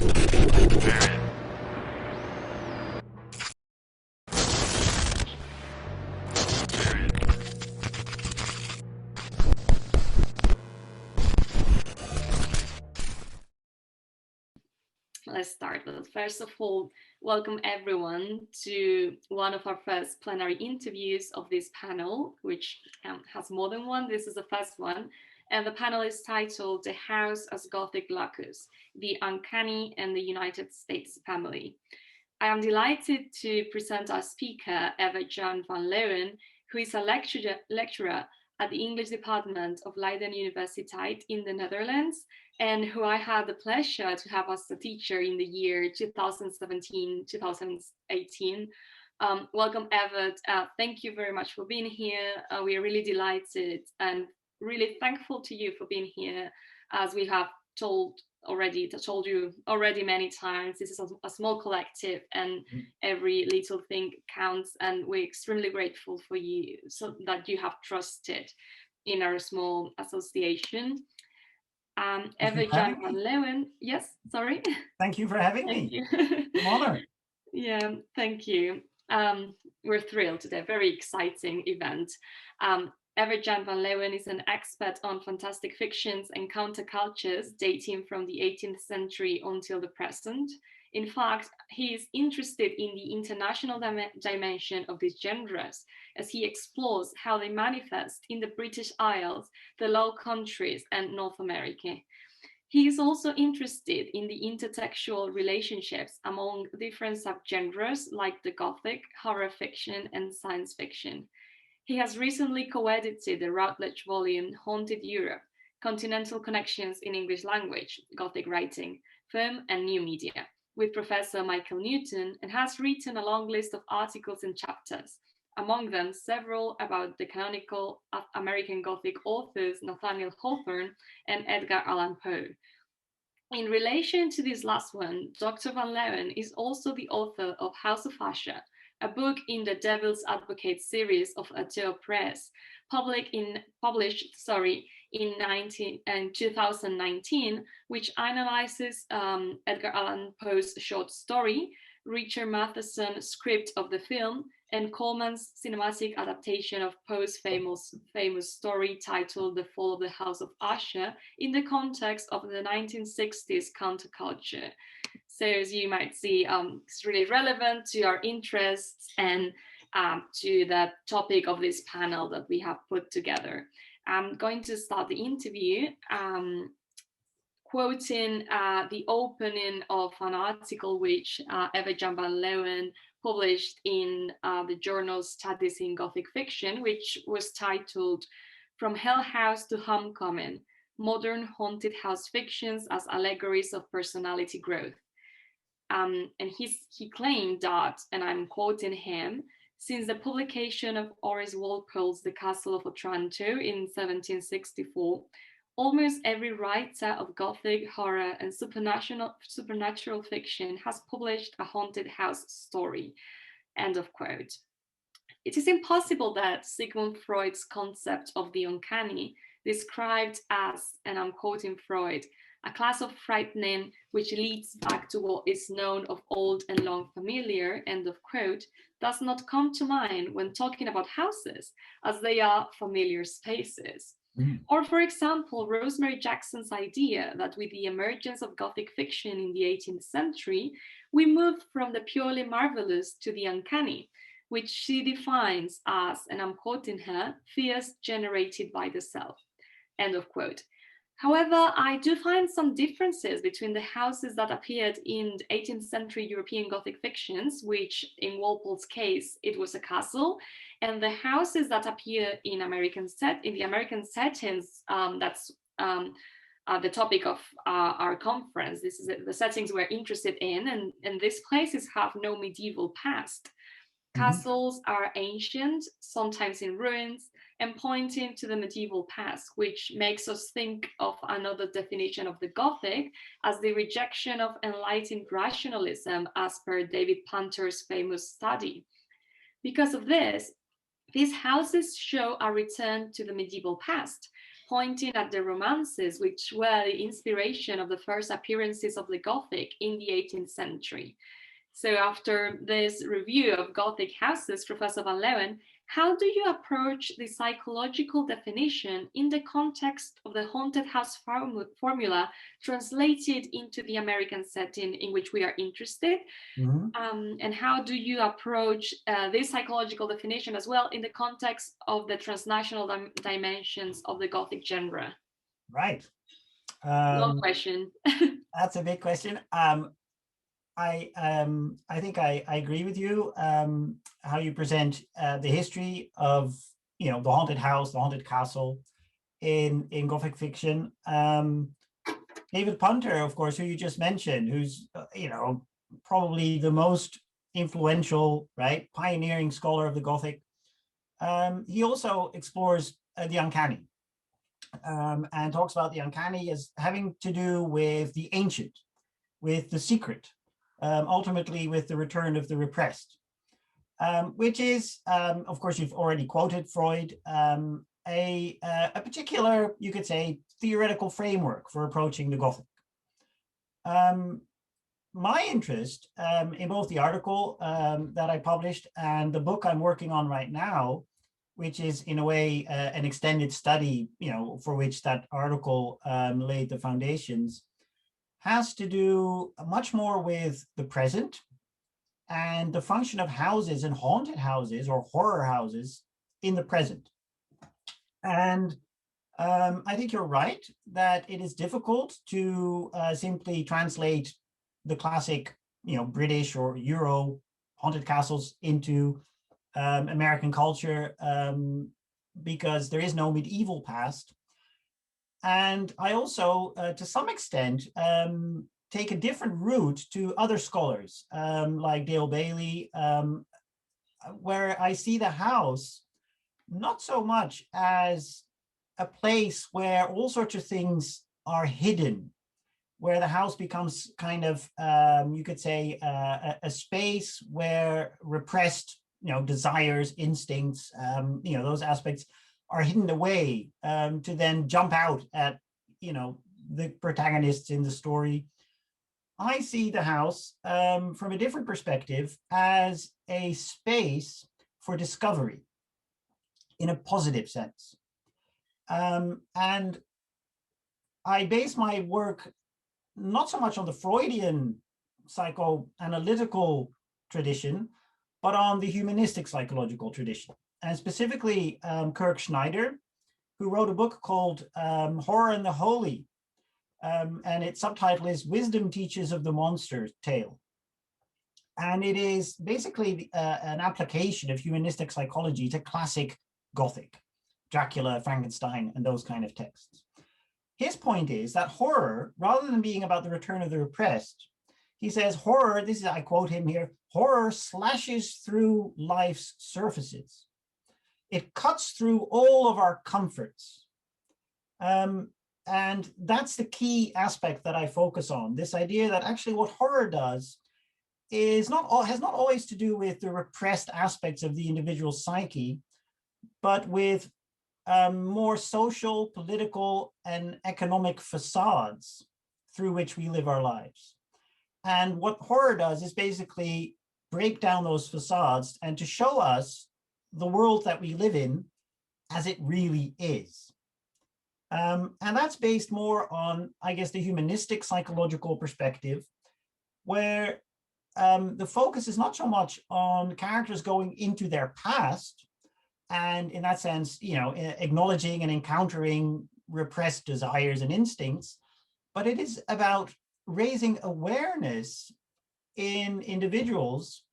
Let's start. But first of all, welcome everyone to one of our first plenary interviews of this panel, which has more than one. This is the first one. And the panel is titled The House as Gothic Locus, the Uncanny and the United States Family. I am delighted to present our speaker, Evert J van Leeuwen, who is a lecturer at the English department of Leiden Universiteit in the Netherlands, and who I had the pleasure to have as a teacher in the year 2017-2018. Welcome, Evert. Thank you very much for being here. We are really delighted and really thankful to you for being here. As we have told you already many times, this is a small collective and every little thing counts, and we're extremely grateful for you so that you have trusted in our small association. Evert J van Leeuwen. Yes, sorry. Thank you for having me. An honor. Yeah, thank you. We're thrilled today. Very exciting event. Evert J van Leeuwen is an expert on fantastic fictions and countercultures dating from the 18th century until the present. In fact, he is interested in the international dimension of these genres, as he explores how they manifest in the British Isles, the Low Countries, and North America. He is also interested in the intertextual relationships among different subgenres like the Gothic, horror fiction, and science fiction. He has recently co-edited the Routledge volume Haunted Europe, Continental Connections in English Language, Gothic Writing, Film and New Media, with Professor Michael Newton, and has written a long list of articles and chapters, among them several about the canonical American Gothic authors Nathaniel Hawthorne and Edgar Allan Poe. In relation to this last one, Dr. van Leeuwen is also the author of House of Usher, a book in the Devil's Advocate series of Ateo Press, published in 2019, which analyzes Edgar Allan Poe's short story, Richard Matheson's script of the film, and Coleman's cinematic adaptation of Poe's famous story titled The Fall of the House of Usher in the context of the 1960s counterculture. So as you might see, it's really relevant to our interests and to the topic of this panel that we have put together. I'm going to start the interview quoting the opening of an article which Evert J van Leeuwen published in the journal Studies in Gothic Fiction, which was titled From Hell House to Homecoming, Modern Haunted House Fictions as Allegories of Personality Growth. And he claimed that, and I'm quoting him, since the publication of Horace Walpole's The Castle of Otranto in 1764, almost every writer of Gothic, horror, and supernatural fiction has published a haunted house story. End of quote. It is impossible that Sigmund Freud's concept of the uncanny, described as, and I'm quoting Freud, a class of frightening which leads back to what is known of old and long familiar, end of quote, does not come to mind when talking about houses, as they are familiar spaces. Or, for example, Rosemary Jackson's idea that with the emergence of Gothic fiction in the 18th century, we moved from the purely marvelous to the uncanny, which she defines as, and I'm quoting her, fears generated by the self, end of quote. However, I do find some differences between the houses that appeared in 18th century European Gothic fictions, which in Walpole's case, it was a castle, and the houses that appear in the American settings. That's the topic of our conference. This is the settings we're interested in, and these places have no medieval past. Castles are ancient, sometimes in ruins, and pointing to the medieval past, which makes us think of another definition of the Gothic as the rejection of enlightened rationalism, as per David Panter's famous study. Because of this, these houses show a return to the medieval past, pointing at the romances, which were the inspiration of the first appearances of the Gothic in the 18th century. So after this review of Gothic houses, Professor van Leeuwen, how do you approach the psychological definition in the context of the haunted house formula translated into the American setting in which we are interested? And how do you approach this psychological definition as well in the context of the transnational dimensions of the Gothic genre? Right. Long question. That's a big question. I think I agree with you how you present the history of the haunted house, the haunted castle in Gothic fiction. David Punter, of course, who you just mentioned, who's probably the most influential, right, pioneering scholar of the Gothic. He also explores the uncanny and talks about the uncanny as having to do with the ancient, with the secret. Ultimately with the return of the repressed, which is, of course, you've already quoted Freud, a particular, you could say, theoretical framework for approaching the Gothic. My interest in both the article that I published and the book I'm working on right now, which is in a way an extended study, for which that article laid the foundations, has to do much more with the present and the function of houses and haunted houses or horror houses in the present. And I think you're right that it is difficult to simply translate the classic, British or Euro haunted castles into American culture because there is no medieval past. And I also, to some extent, take a different route to other scholars like Dale Bailey, where I see the house not so much as a place where all sorts of things are hidden, where the house becomes kind of, you could say, a space where repressed, desires, instincts, those aspects are hidden away to then jump out at, the protagonists in the story. I see the house from a different perspective as a space for discovery in a positive sense. And I base my work not so much on the Freudian psychoanalytical tradition, but on the humanistic psychological tradition. And specifically Kirk Schneider, who wrote a book called Horror and the Holy. And its subtitle is Wisdom Teaches of the Monster Tale. And it is basically an application of humanistic psychology to classic Gothic, Dracula, Frankenstein, and those kind of texts. His point is that horror, rather than being about the return of the repressed, he says horror, I quote him here, horror slashes through life's surfaces. It cuts through all of our comforts. And that's the key aspect that I focus on, this idea that actually what horror does has not always to do with the repressed aspects of the individual psyche, but with more social, political, and economic facades through which we live our lives. And what horror does is basically break down those facades and to show us the world that we live in as it really is. And that's based more on, I guess, the humanistic psychological perspective, where the focus is not so much on characters going into their past, and in that sense, acknowledging and encountering repressed desires and instincts, but it is about raising awareness in individuals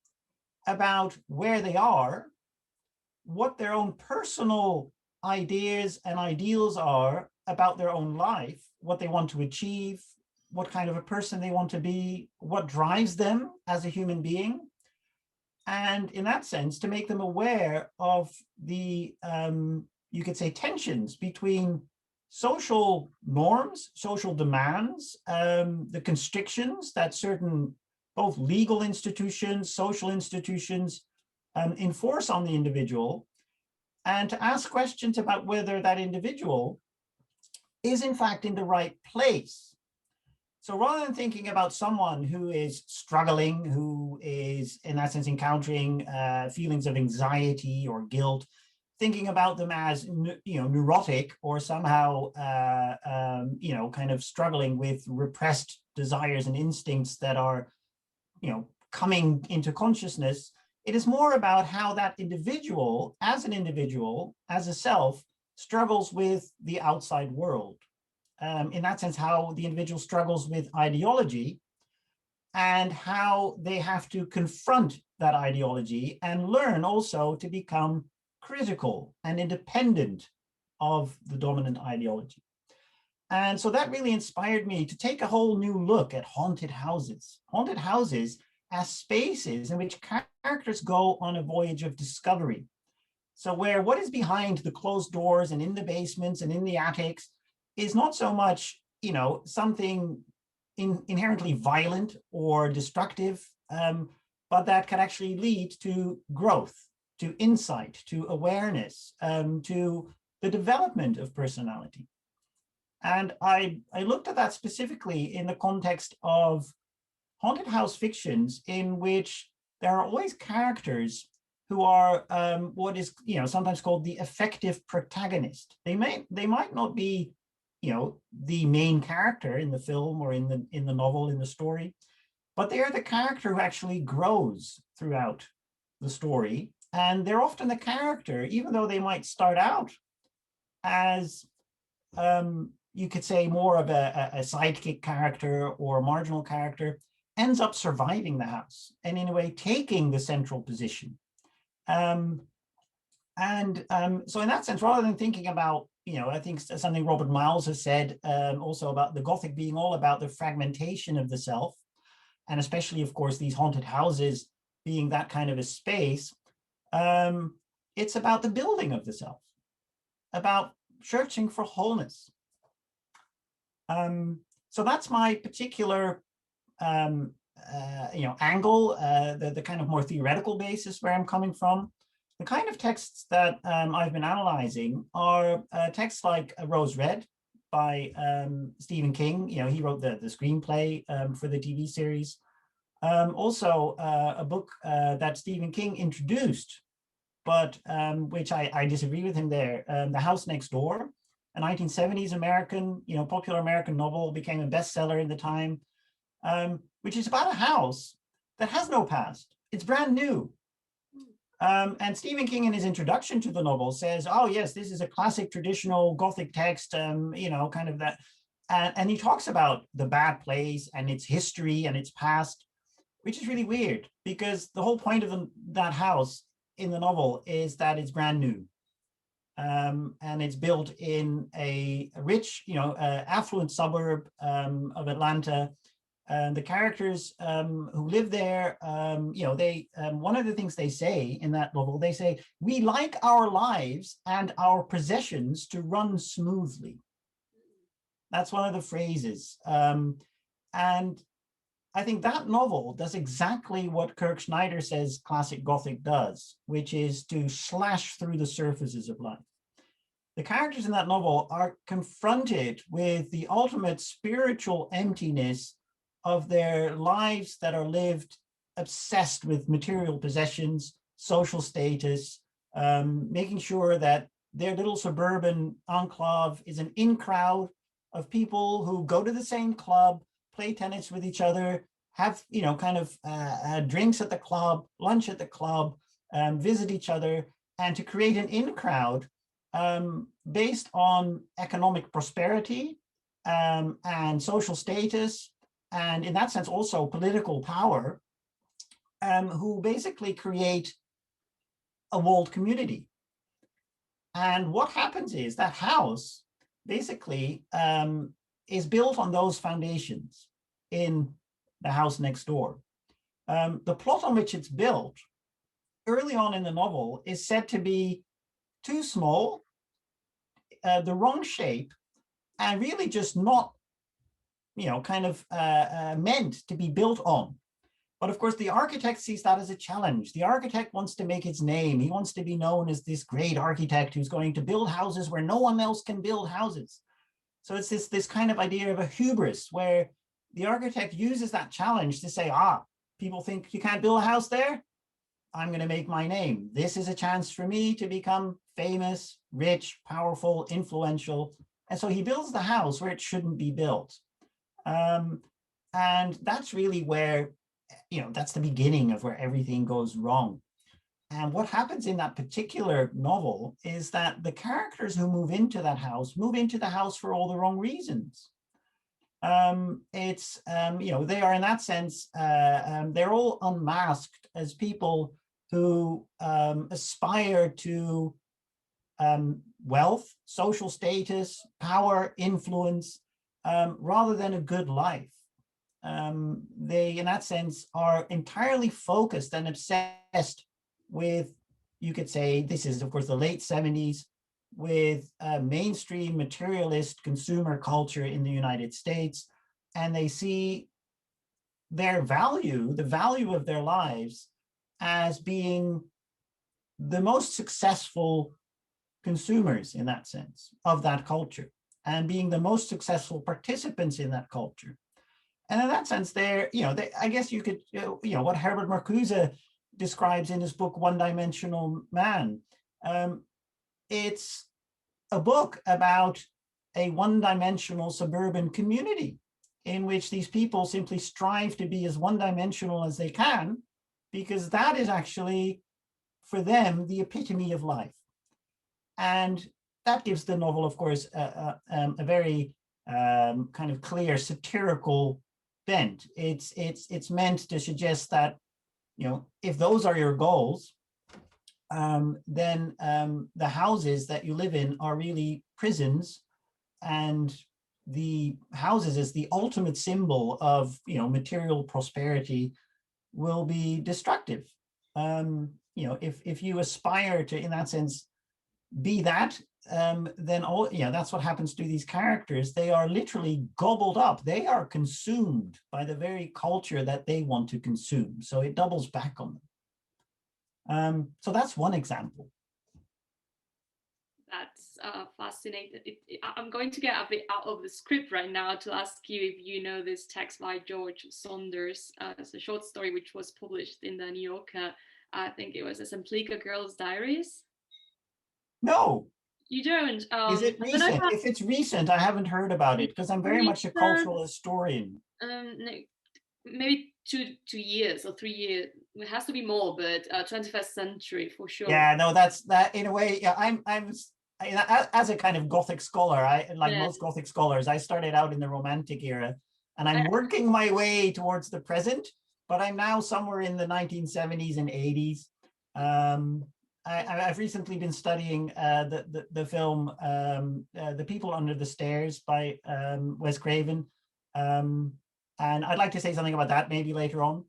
about where they are, what their own personal ideas and ideals are about their own life, what they want to achieve, what kind of a person they want to be, what drives them as a human being. And in that sense, to make them aware of the, you could say, tensions between social norms, social demands, the constrictions that certain both legal institutions, social institutions enforce on the individual, and to ask questions about whether that individual is in fact in the right place. So rather than thinking about someone who is struggling, who is in that sense encountering feelings of anxiety or guilt, thinking about them as neurotic or somehow kind of struggling with repressed desires and instincts that are coming into consciousness, it is more about how that individual, as a self, struggles with the outside world. In that sense, how the individual struggles with ideology and how they have to confront that ideology and learn also to become critical and independent of the dominant ideology. And so that really inspired me to take a whole new look at haunted houses as spaces in which characters go on a voyage of discovery. So where what is behind the closed doors and in the basements and in the attics is not so much, something inherently violent or destructive, but that can actually lead to growth, to insight, to awareness, to the development of personality. And I looked at that specifically in the context of haunted house fictions in which there are always characters who are what is sometimes called the effective protagonist. They might not be the main character in the film or in the novel, in the story, but they are the character who actually grows throughout the story. And they're often the character, even though they might start out as you could say more of a sidekick character or a marginal character, ends up surviving the house and in a way taking the central position. So in that sense, rather than thinking about, I think something Robert Miles has said also about the Gothic being all about the fragmentation of the self, and especially, of course, these haunted houses being that kind of a space, it's about the building of the self, about searching for wholeness. So that's my particular angle, the kind of more theoretical basis where I'm coming from. The kind of texts that I've been analyzing are texts like Rose Red by Stephen King. He wrote the screenplay for the TV series. Also, a book that Stephen King introduced, but which I disagree with him there, The House Next Door, a 1970s American, popular American novel, became a bestseller in the time, which is about a house that has no past. It's brand new. And Stephen King, in his introduction to the novel, says, "Oh yes, this is a classic traditional Gothic text, kind of that." And he talks about the bad place and its history and its past, which is really weird because the whole point of that house in the novel is that it's brand new. And it's built in a rich, affluent suburb of Atlanta. The characters who live there, they one of the things they say in that novel, they say, "We like our lives and our possessions to run smoothly." That's one of the phrases. And I think that novel does exactly what Kirk Schneider says classic Gothic does, which is to slash through the surfaces of life. The characters in that novel are confronted with the ultimate spiritual emptiness of their lives that are lived obsessed with material possessions, social status, making sure that their little suburban enclave is an in crowd of people who go to the same club, play tennis with each other, have drinks at the club, lunch at the club, visit each other, and to create an in crowd based on economic prosperity and social status, and in that sense also political power, who basically create a walled community. And what happens is that house basically is built on those foundations in The House Next Door. The plot on which it's built early on in the novel is said to be too small, the wrong shape, and really just not, meant to be built on. But of course, the architect sees that as a challenge. The architect wants to make its name. He wants to be known as this great architect who's going to build houses where no one else can build houses. So it's this kind of idea of a hubris where the architect uses that challenge to say, people think you can't build a house there. I'm going to make my name. This is a chance for me to become famous, rich, powerful, influential. And so he builds the house where it shouldn't be built. And that's really where, that's the beginning of where everything goes wrong. And what happens in that particular novel is that the characters who move into the house for all the wrong reasons. They are in that sense, they're all unmasked as people who aspire to wealth, social status, power, influence, rather than a good life. They, in that sense, are entirely focused and obsessed with, you could say, this is, of course, the late 70s, with mainstream materialist consumer culture in the United States. And they see their value, the value of their lives, as being the most successful consumers in that sense of that culture, and being the most successful participants in that culture. And in that sense, I guess you could, what Herbert Marcuse describes in his book, One-Dimensional Man. It's a book about a one-dimensional suburban community in which these people simply strive to be as one-dimensional as they can, because that is actually, for them, the epitome of life. And that gives the novel, of course, a very kind of clear satirical bent. It's meant to suggest that, if those are your goals, then the houses that you live in are really prisons, and the houses as the ultimate symbol of material prosperity will be destructive. If you aspire to, in that sense, be that, then that's what happens to these characters. They are literally gobbled up. They are consumed by the very culture that they want to consume. So it doubles back on them. So that's one example. That's fascinating. I'm going to get a bit out of the script right now to ask you if you know this text by George Saunders. It's a short story which was published in the New Yorker. I think it was a Simplica Girls' Diaries. No. You don't? Is it recent? If it's recent, I haven't heard about it, because I'm very much a cultural historian. No, maybe 2 years or 3 years. It has to be more, but 21st century for sure. Yeah, no, that's that in a way. Yeah, I'm as a kind of Gothic scholar, most Gothic scholars, I started out in the Romantic era, and I'm working my way towards the present, but I'm now somewhere in the 1970s and 80s. I've recently been studying the film The People Under the Stairs by Wes Craven, and I'd like to say something about that maybe later on,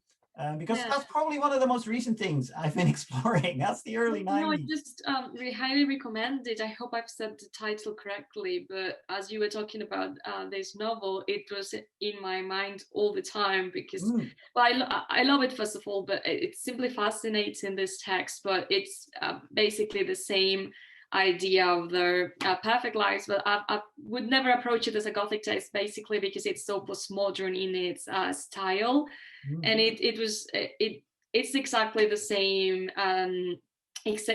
because that's probably one of the most recent things I've been exploring. That's the early 90s. No, I just really highly recommend it. I hope I've said the title correctly, but as you were talking about this novel, it was in my mind all the time, because I love it, first of all, but it's simply fascinating, this text. But it's basically the same idea of their perfect lives, but I would never approach it as a Gothic text, basically because it's so postmodern in its style. And it's exactly the same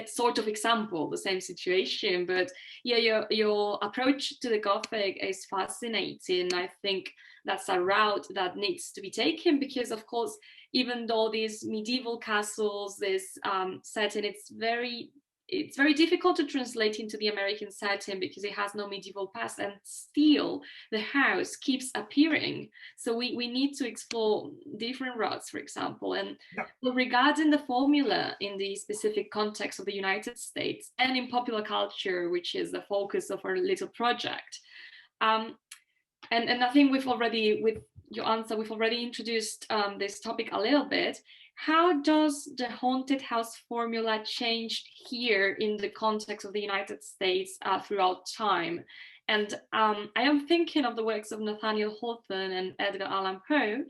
sort of example, the same situation. But yeah, your approach to the Gothic is fascinating. I think that's a route that needs to be taken, because of course, even though these medieval castles, this setting, it's very difficult to translate into the American setting because it has no medieval past, and still the house keeps appearing. So we need to explore different routes, for example. And regarding the formula in the specific context of the United States and in popular culture, which is the focus of our little project, and I think with your answer, we've already introduced this topic a little bit. How does the haunted house formula change here in the context of the United States throughout time? And I am thinking of the works of Nathaniel Hawthorne and Edgar Allan Poe,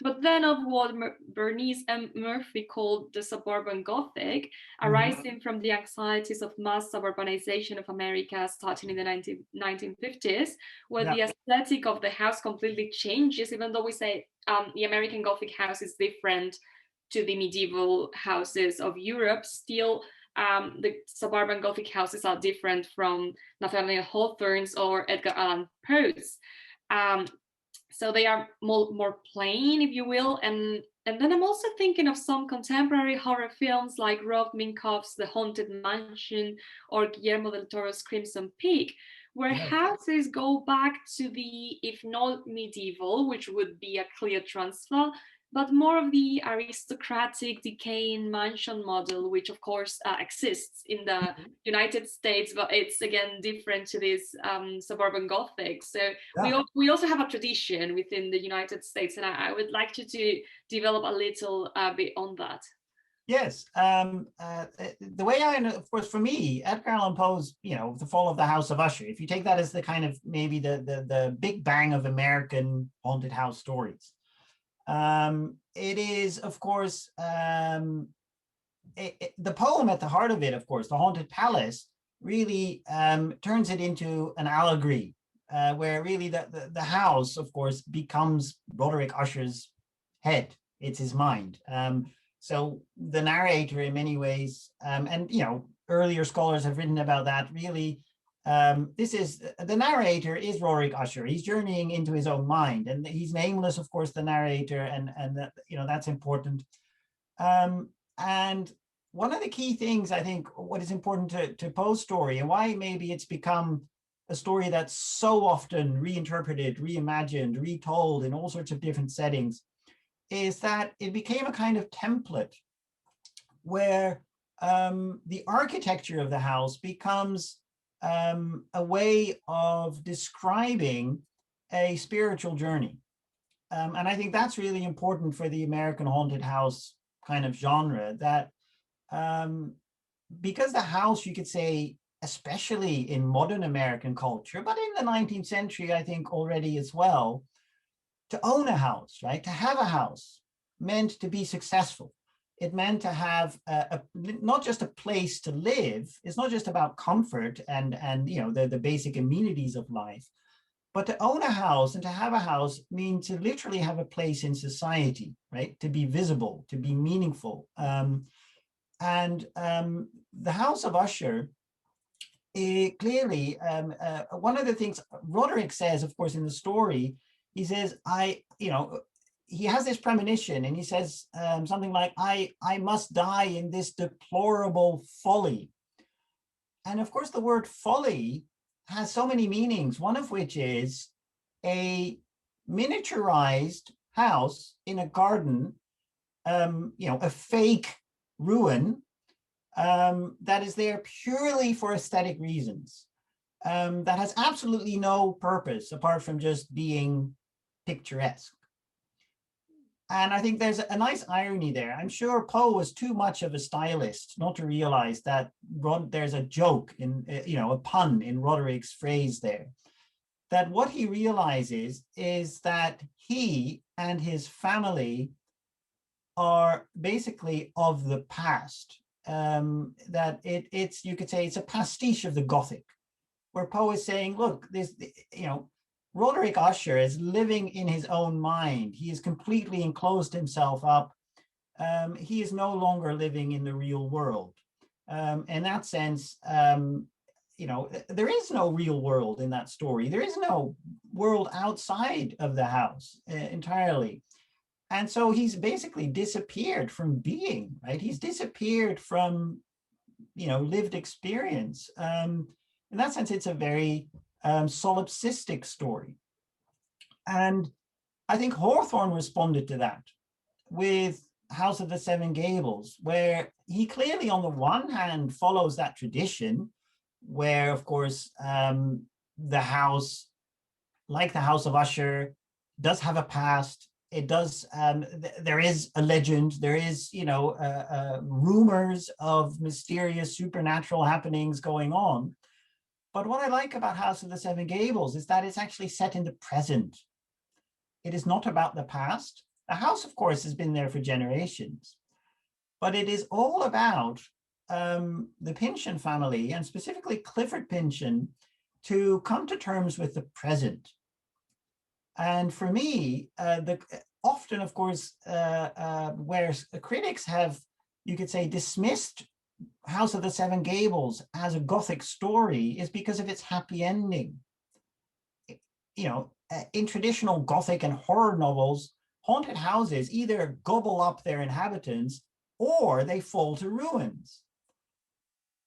but then of what Bernice M. Murphy called the suburban Gothic, Mhm. arising from the anxieties of mass suburbanization of America starting in the 1950s, where Yeah. the aesthetic of the house completely changes, even though we say the American Gothic house is different to the medieval houses of Europe, still the suburban Gothic houses are different from Nathaniel Hawthorne's or Edgar Allan Poe's. So they are more plain, if you will. And then I'm also thinking of some contemporary horror films like Rob Minkoff's The Haunted Mansion or Guillermo del Toro's Crimson Peak, where Yeah. houses go back to the, if not medieval, which would be a clear transfer, but more of the aristocratic decaying mansion model, which of course exists in the United States, but it's again different to this suburban Gothic. So Yeah. we also have a tradition within the United States, and I would like you to develop a little bit on that. Yes. The way I know, of course, for me, Edgar Allan Poe's, The Fall of the House of Usher, if you take that as the kind of maybe the big bang of American haunted house stories, it is, of course, the poem at the heart of it, of course, The Haunted Palace, really turns it into an allegory, where really the house, of course, becomes Roderick Usher's head. It's his mind. So the narrator, in many ways, and earlier scholars have written about that. Really, this is the narrator is Roderick Usher. He's journeying into his own mind, and he's nameless, of course, the narrator, and that, that's important. And one of the key things, I think, what is important to Poe's story, and why maybe it's become a story that's so often reinterpreted, reimagined, retold in all sorts of different settings, is that it became a kind of template where the architecture of the house becomes a way of describing a spiritual journey. And I think that's really important for the American haunted house kind of genre, that because the house, you could say, especially in modern American culture, but in the 19th century, I think already as well, to own a house, right? To have a house meant to be successful. It meant to have not just a place to live. It's not just about comfort and the basic amenities of life, but to own a house and to have a house means to literally have a place in society, right? To be visible, to be meaningful. And the House of Usher, clearly, one of the things Roderick says, of course, in the story, he says, he has this premonition, and he says something like, I must die in this deplorable folly. And of course, the word folly has so many meanings, one of which is a miniaturized house in a garden, a fake ruin that is there purely for aesthetic reasons, that has absolutely no purpose apart from just being picturesque. And I think there's a nice irony there. I'm sure Poe was too much of a stylist not to realize that there's a joke in, a pun in Roderick's phrase there. That what he realizes is that he and his family are basically of the past. That it's, you could say, it's a pastiche of the Gothic, where Poe is saying, look, this, Roderick Usher is living in his own mind. He has completely enclosed himself up. He is no longer living in the real world. In that sense, there is no real world in that story. There is no world outside of the house entirely. And so he's basically disappeared from being, right? He's disappeared from, lived experience. In that sense, it's a very solipsistic story. And I think Hawthorne responded to that with House of the Seven Gables, where he clearly, on the one hand, follows that tradition, where, of course, the house, like the House of Usher, does have a past. It does. There is a legend. There is, rumors of mysterious supernatural happenings going on. But what I like about House of the Seven Gables is that it's actually set in the present. It is not about the past. The house, of course, has been there for generations, but it is all about the Pynchon family, and specifically Clifford Pynchon, to come to terms with the present. And for me, often, of course, where critics have, you could say, dismissed House of the Seven Gables as a Gothic story is because of its happy ending. You know, in traditional Gothic and horror novels, haunted houses either gobble up their inhabitants or they fall to ruins.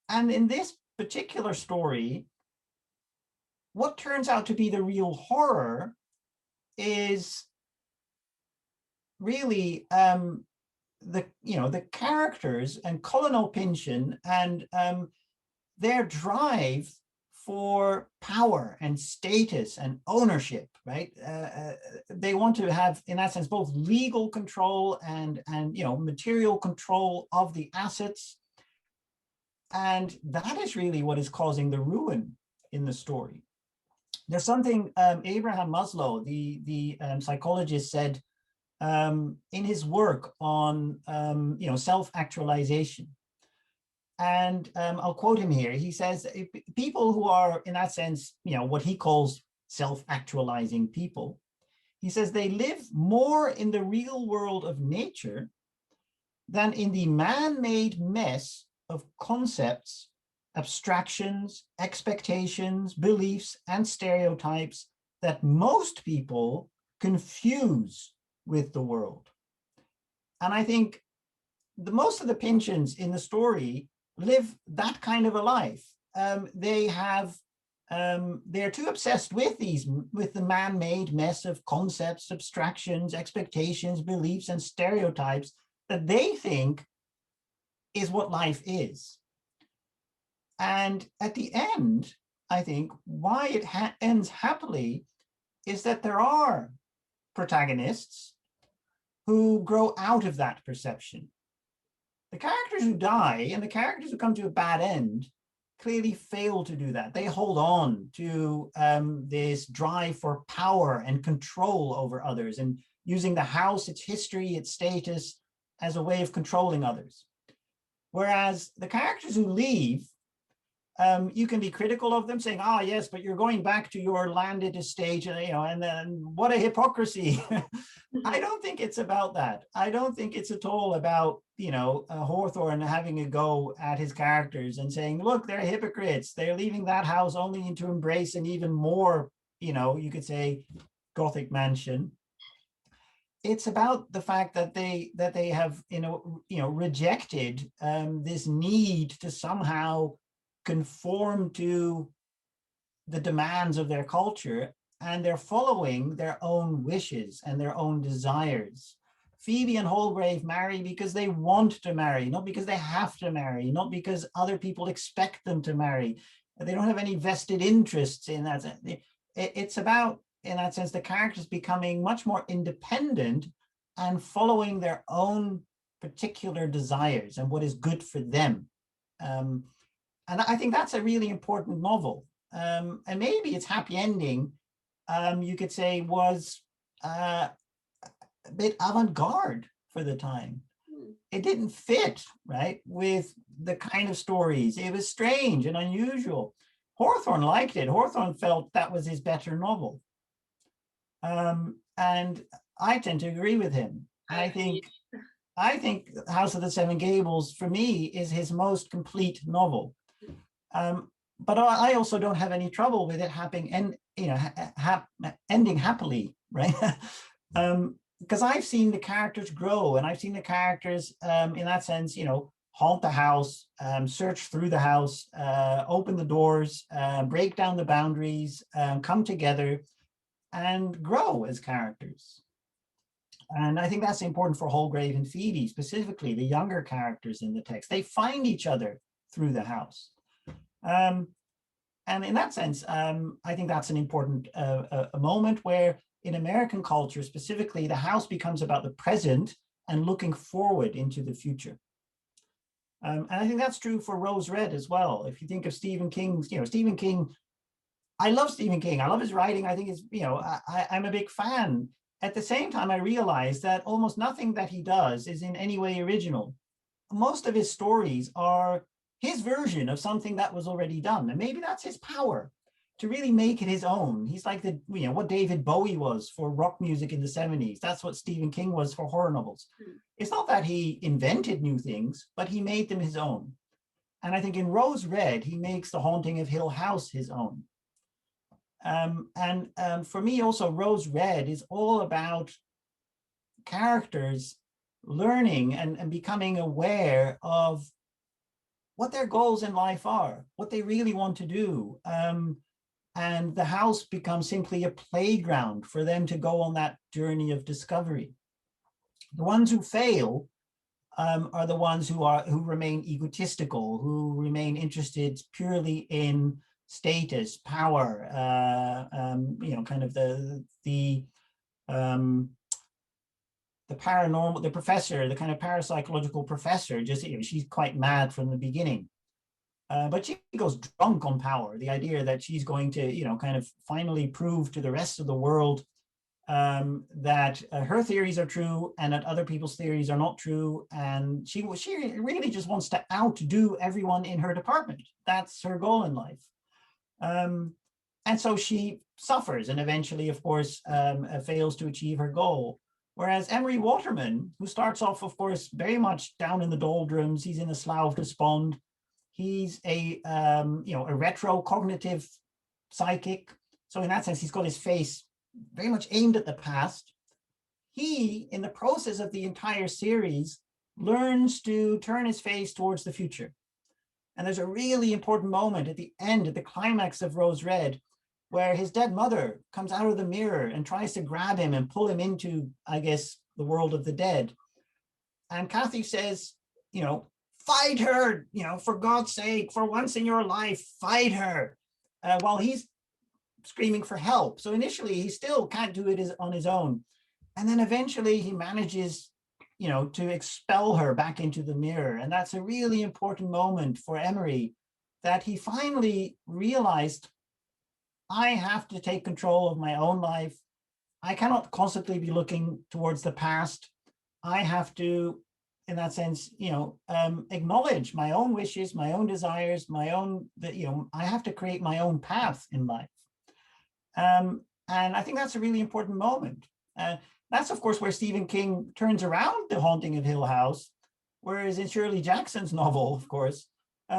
And in this particular story, what turns out to be the real horror is really the characters and Colonel Pynchon and their drive for power and status and ownership, right? They want to have, in that sense, both legal control and material control of the assets. And that is really what is causing the ruin in the story. There's something Abraham Maslow, the psychologist, said in his work on self-actualization. And I'll quote him here. He says, people who are, in that sense, what he calls self-actualizing people, he says they live more in the real world of nature than in the man-made mess of concepts, abstractions, expectations, beliefs, and stereotypes that most people confuse with the world. And I think most of the Pynchons in the story live that kind of a life. They're too obsessed with the man-made mess of concepts, abstractions, expectations, beliefs, and stereotypes that they think is what life is. And at the end, I think why it ends happily is that there are protagonists who grow out of that perception. The characters who die and the characters who come to a bad end clearly fail to do that. They hold on to this drive for power and control over others, and using the house, its history, its status, as a way of controlling others. Whereas the characters who leave, you can be critical of them, saying, yes, but you're going back to your landed estate, and then what a hypocrisy. I don't think it's about that. I don't think it's at all about, Hawthorne having a go at his characters and saying, look, they're hypocrites. They're leaving that house only to embrace an even more, you could say, Gothic mansion. It's about the fact that they have, rejected this need to somehow conform to the demands of their culture, and they're following their own wishes and their own desires. Phoebe and Holgrave marry because they want to marry, not because they have to marry, not because other people expect them to marry. They don't have any vested interests in that. It's about, in that sense, the characters becoming much more independent and following their own particular desires and what is good for them. And I think that's a really important novel. And maybe its happy ending, you could say, was a bit avant-garde for the time. It didn't fit, right, with the kind of stories. It was strange and unusual. Hawthorne liked it. Hawthorne felt that was his better novel. And I tend to agree with him. I think House of the Seven Gables, for me, is his most complete novel. But I also don't have any trouble with it ending happily, right? Because I've seen the characters grow, and I've seen the characters, in that sense, haunt the house, search through the house, open the doors, break down the boundaries, come together, and grow as characters. And I think that's important for Holgrave and Phoebe, specifically the younger characters in the text. They find each other through the house. And in that sense, I think that's an important a moment where in American culture, specifically, the house becomes about the present and looking forward into the future. And I think that's true for Rose Red as well. If you think of Stephen King's, Stephen King, I love Stephen King. I love his writing. I think it's, I'm a big fan. at the same time, I realized that almost nothing that he does is in any way original. Most of his stories are his version of something that was already done. And maybe that's his power, to really make it his own. He's like what David Bowie was for rock music in the 70s. That's what Stephen King was for horror novels. It's not that he invented new things, but he made them his own. And I think in Rose Red, he makes The Haunting of Hill House his own. And for me also, Rose Red is all about characters learning and becoming aware of what their goals in life are, what they really want to do. And the house becomes simply a playground for them to go on that journey of discovery. The ones who fail are the ones who remain egotistical, who remain interested purely in status, power, kind of the paranormal, the professor, the kind of parapsychological professor. Just she's quite mad from the beginning. But she goes drunk on power, the idea that she's going to, kind of finally prove to the rest of the world that her theories are true and that other people's theories are not true. And she really just wants to outdo everyone in her department. That's her goal in life. And so she suffers and eventually, of course, fails to achieve her goal. Whereas Emery Waterman, who starts off, of course, very much down in the doldrums, he's in a slough of despond. He's a retro cognitive psychic. So in that sense, he's got his face very much aimed at the past. He, in the process of the entire series, learns to turn his face towards the future. And there's a really important moment at the end, at the climax of Rose Red, where his dead mother comes out of the mirror and tries to grab him and pull him into, I guess, the world of the dead. And Kathy says, fight her, for God's sake, for once in your life, fight her, while he's screaming for help. So initially, he still can't do it on his own. And then eventually he manages, to expel her back into the mirror. And that's a really important moment for Emery, that he finally realized, I have to take control of my own life. I cannot constantly be looking towards the past. I have to, in that sense, acknowledge my own wishes, my own desires, I have to create my own path in life. And I think that's a really important moment. That's, of course, where Stephen King turns around The Haunting of Hill House, whereas in Shirley Jackson's novel, of course,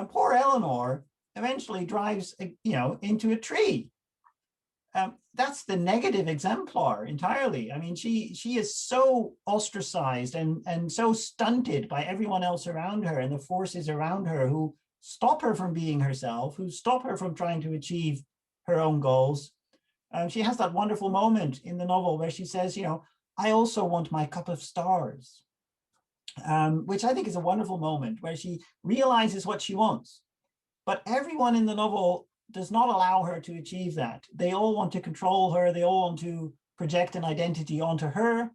poor Eleanor eventually drives, into a tree. That's the negative exemplar entirely. I mean, she is so ostracized and so stunted by everyone else around her and the forces around her who stop her from being herself, who stop her from trying to achieve her own goals. She has that wonderful moment in the novel where she says, I also want my cup of stars, which I think is a wonderful moment where she realizes what she wants. But everyone in the novel does not allow her to achieve that. They all want to control her. They all want to project an identity onto her.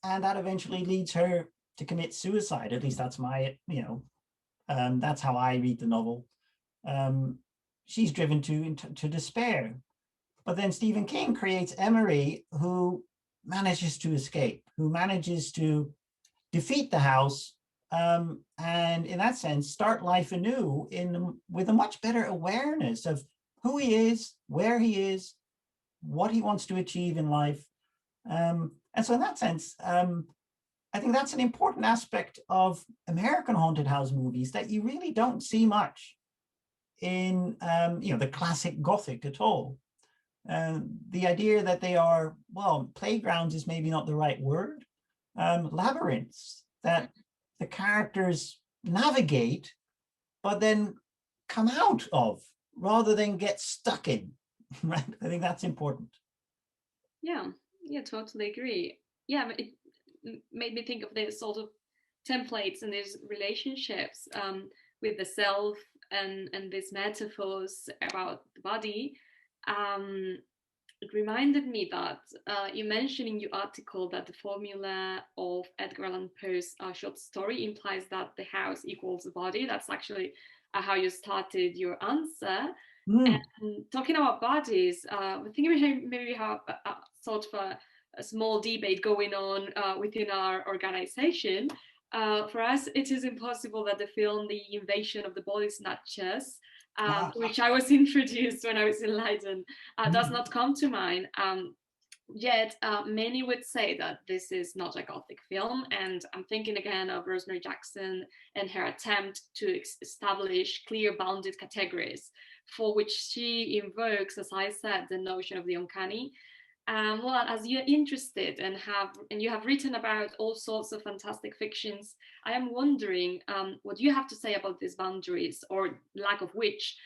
And that eventually leads her to commit suicide. At least that's my, that's how I read the novel. She's driven to despair. But then Stephen King creates Emery, who manages to escape, who manages to defeat the house, and in that sense, start life anew with a much better awareness of who he is, where he is, what he wants to achieve in life. And so in that sense, I think that's an important aspect of American haunted house movies that you really don't see much in the classic Gothic at all. The idea that they are, playgrounds is maybe not the right word, labyrinths that the characters navigate, but then come out of rather than get stuck in, right? I think that's important. Yeah, totally agree. Yeah, it made me think of this sort of templates and these relationships with the self and these metaphors about the body. It reminded me that you mentioned in your article that the formula of Edgar Allan Poe's short story implies that the house equals the body. That's actually how you started your answer. And talking about bodies, I think maybe we have a sort of a small debate going on within our organization. For us, it is impossible that the film The Invasion of the Body Snatchers, which I was introduced when I was in Leiden, does not come to mind. Yet many would say that this is not a Gothic film, and I'm thinking again of Rosemary Jackson and her attempt to establish clear bounded categories, for which she invokes, as I said, the notion of the uncanny. Well, as you're interested and you have written about all sorts of fantastic fictions, I am wondering what you have to say about these boundaries, or lack of which,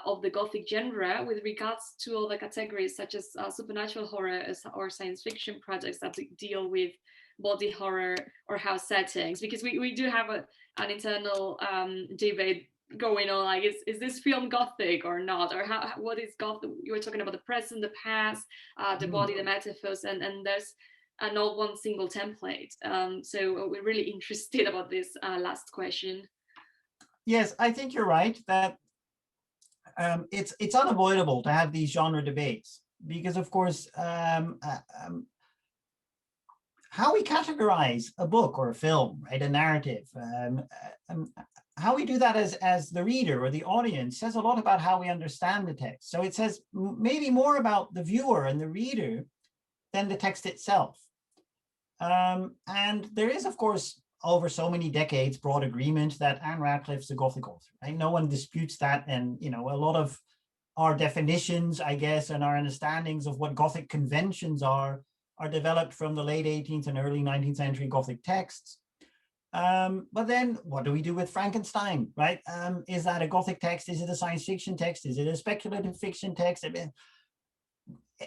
of the Gothic genre with regards to other categories such as supernatural horror or science fiction projects that deal with body horror or house settings, because we do have an internal debate going on, like is this film Gothic or not, or what is Gothic? You were talking about the present, the past, the body, the metaphors, and there's not one single template. So we're really interested about this last question. Yes, I think you're right that it's unavoidable to have these genre debates, because of course how we categorize a book or a film, right, a narrative, how we do that as the reader or the audience says a lot about how we understand the text. So it says maybe more about the viewer and the reader than the text itself. And there is, of course, over so many decades, broad agreement that Anne Radcliffe's a Gothic author, right? No one disputes that. And, you know, a lot of our definitions, I guess, and our understandings of what Gothic conventions are developed from the late 18th and early 19th century Gothic texts. But then what do we do with Frankenstein, right? Is that a Gothic text? Is it a science fiction text? Is it a speculative fiction text? I mean,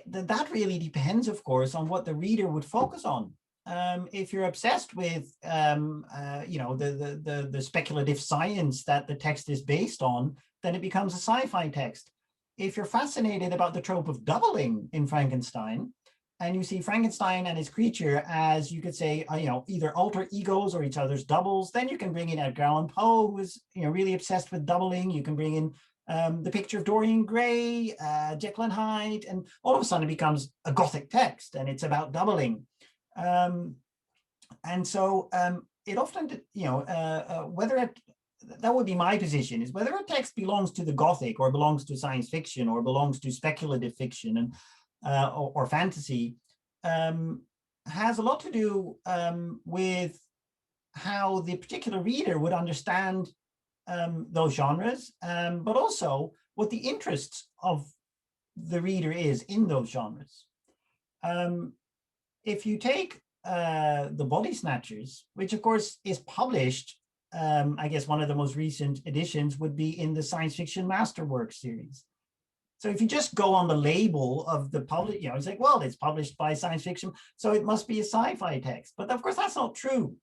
that really depends, of course, on what the reader would focus on. If you're obsessed with, you know, the speculative science that the text is based on, then it becomes a sci-fi text. If you're fascinated about the trope of doubling in Frankenstein, and you see Frankenstein and his creature as, you could say, you know, either alter egos or each other's doubles, then you can bring in Edgar Allan Poe, who is, you know, really obsessed with doubling. You can bring in the Picture of Dorian Gray, Jekyll and Hyde, and all of a sudden it becomes a Gothic text, and it's about doubling. And so it often, you know, whether it, that would be my position, is whether a text belongs to the Gothic or belongs to science fiction or belongs to speculative fiction and or fantasy, has a lot to do with how the particular reader would understand those genres, but also what the interests of the reader is in those genres. If you take The Body Snatchers, which of course is published, I guess one of the most recent editions would be in the Science Fiction Masterworks series. So if you just go on the label of the public, you know, it's like, well, it's published by science fiction, so it must be a sci-fi text. But of course, that's not true.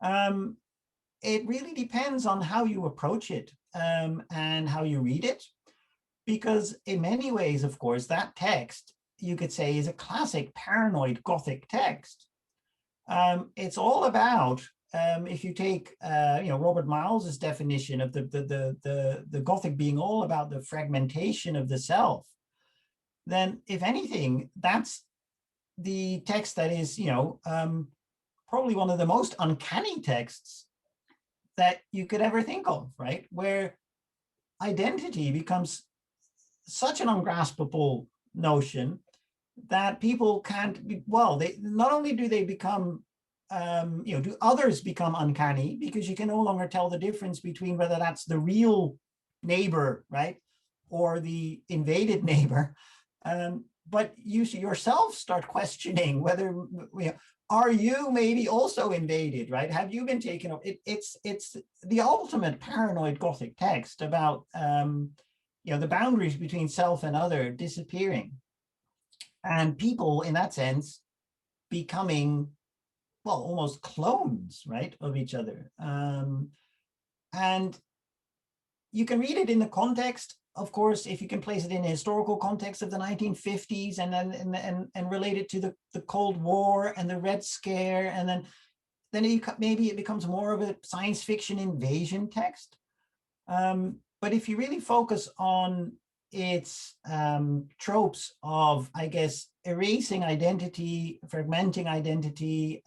It really depends on how you approach it and how you read it, because in many ways, of course, that text, you could say, is a classic paranoid Gothic text. It's all about, if you take, you know, Robert Miles's definition of the Gothic being all about the fragmentation of the self, then if anything, that's the text that is, you know, probably one of the most uncanny texts that you could ever think of, right? Where identity becomes such an ungraspable notion that people can't be, well, they not only do they become, you know, do others become uncanny, because you can no longer tell the difference between whether that's the real neighbor, right, or the invaded neighbor. But you yourself start questioning whether, you know, are you maybe also invaded, right? Have you been taken over? It's the ultimate paranoid Gothic text about, you know, the boundaries between self and other disappearing, and people in that sense becoming, well, almost clones, right, of each other. And you can read it in the context, of course, if you can place it in a historical context of the 1950s, and then and relate it to the Cold War and the Red Scare, and then maybe it becomes more of a science fiction invasion text. But if you really focus on its tropes of, I guess, erasing identity, fragmenting identity,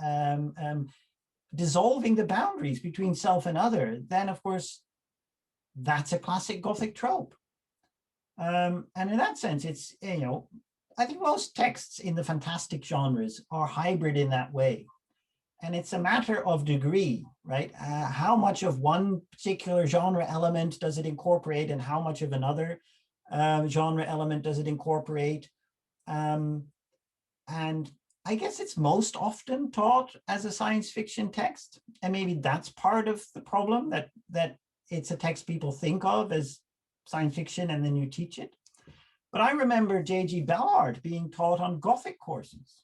dissolving the boundaries between self and other, then of course, that's a classic Gothic trope. And in that sense, it's, I think most texts in the fantastic genres are hybrid in that way. And it's a matter of degree, right? How much of one particular genre element does it incorporate, and how much of another genre element does it incorporate? And I guess it's most often taught as a science fiction text. And maybe that's part of the problem, that it's a text people think of as science fiction and then you teach it. But I remember J.G. Ballard being taught on Gothic courses.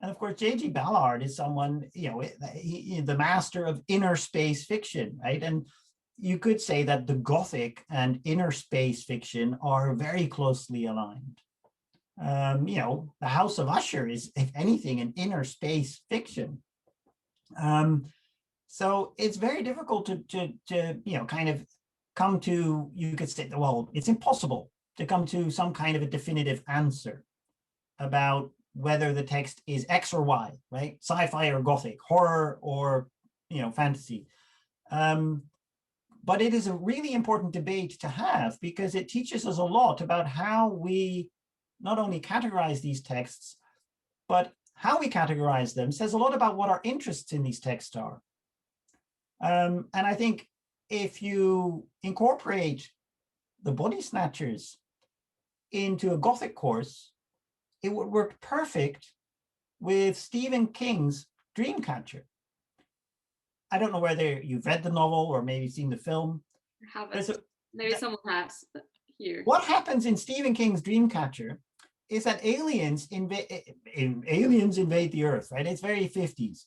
And of course, J.G. Ballard is someone, the master of inner space fiction, right? And you could say that the Gothic and inner space fiction are very closely aligned. The House of Usher is, if anything, an inner space fiction. So it's very difficult to kind of come to, you could say, well, it's impossible to come to some kind of a definitive answer about whether the text is X or Y, right? Sci-fi or Gothic, horror or, fantasy. But it is a really important debate to have, because it teaches us a lot about how we not only categorize these texts, but how we categorize them says a lot about what our interests in these texts are. And I think if you incorporate the Body Snatchers into a Gothic course, it would work perfect with Stephen King's Dreamcatcher. I don't know whether you've read the novel or maybe seen the film. I haven't. Maybe someone has here. What happens in Stephen King's Dreamcatcher is that aliens invade the Earth, right? It's very 50s.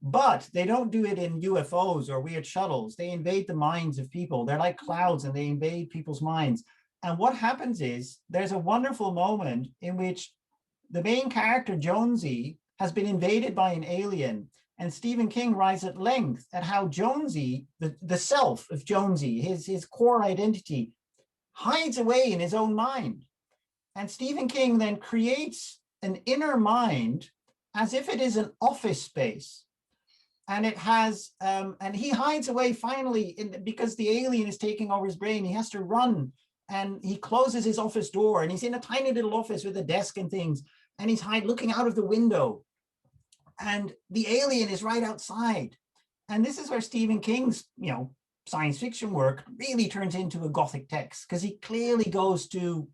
But they don't do it in UFOs or weird shuttles. They invade the minds of people. They're like clouds and they invade people's minds. And what happens is there's a wonderful moment in which the main character, Jonesy, has been invaded by an alien. And Stephen King writes at length at how Jonesy, the self of Jonesy, his core identity, hides away in his own mind. And Stephen King then creates an inner mind as if it is an office space. And it has, and he hides away finally because the alien is taking over his brain. He has to run, and he closes his office door, and he's in a tiny little office with a desk and things, and he's looking out of the window, and the alien is right outside. And this is where Stephen King's, science fiction work really turns into a Gothic text, because he clearly goes to,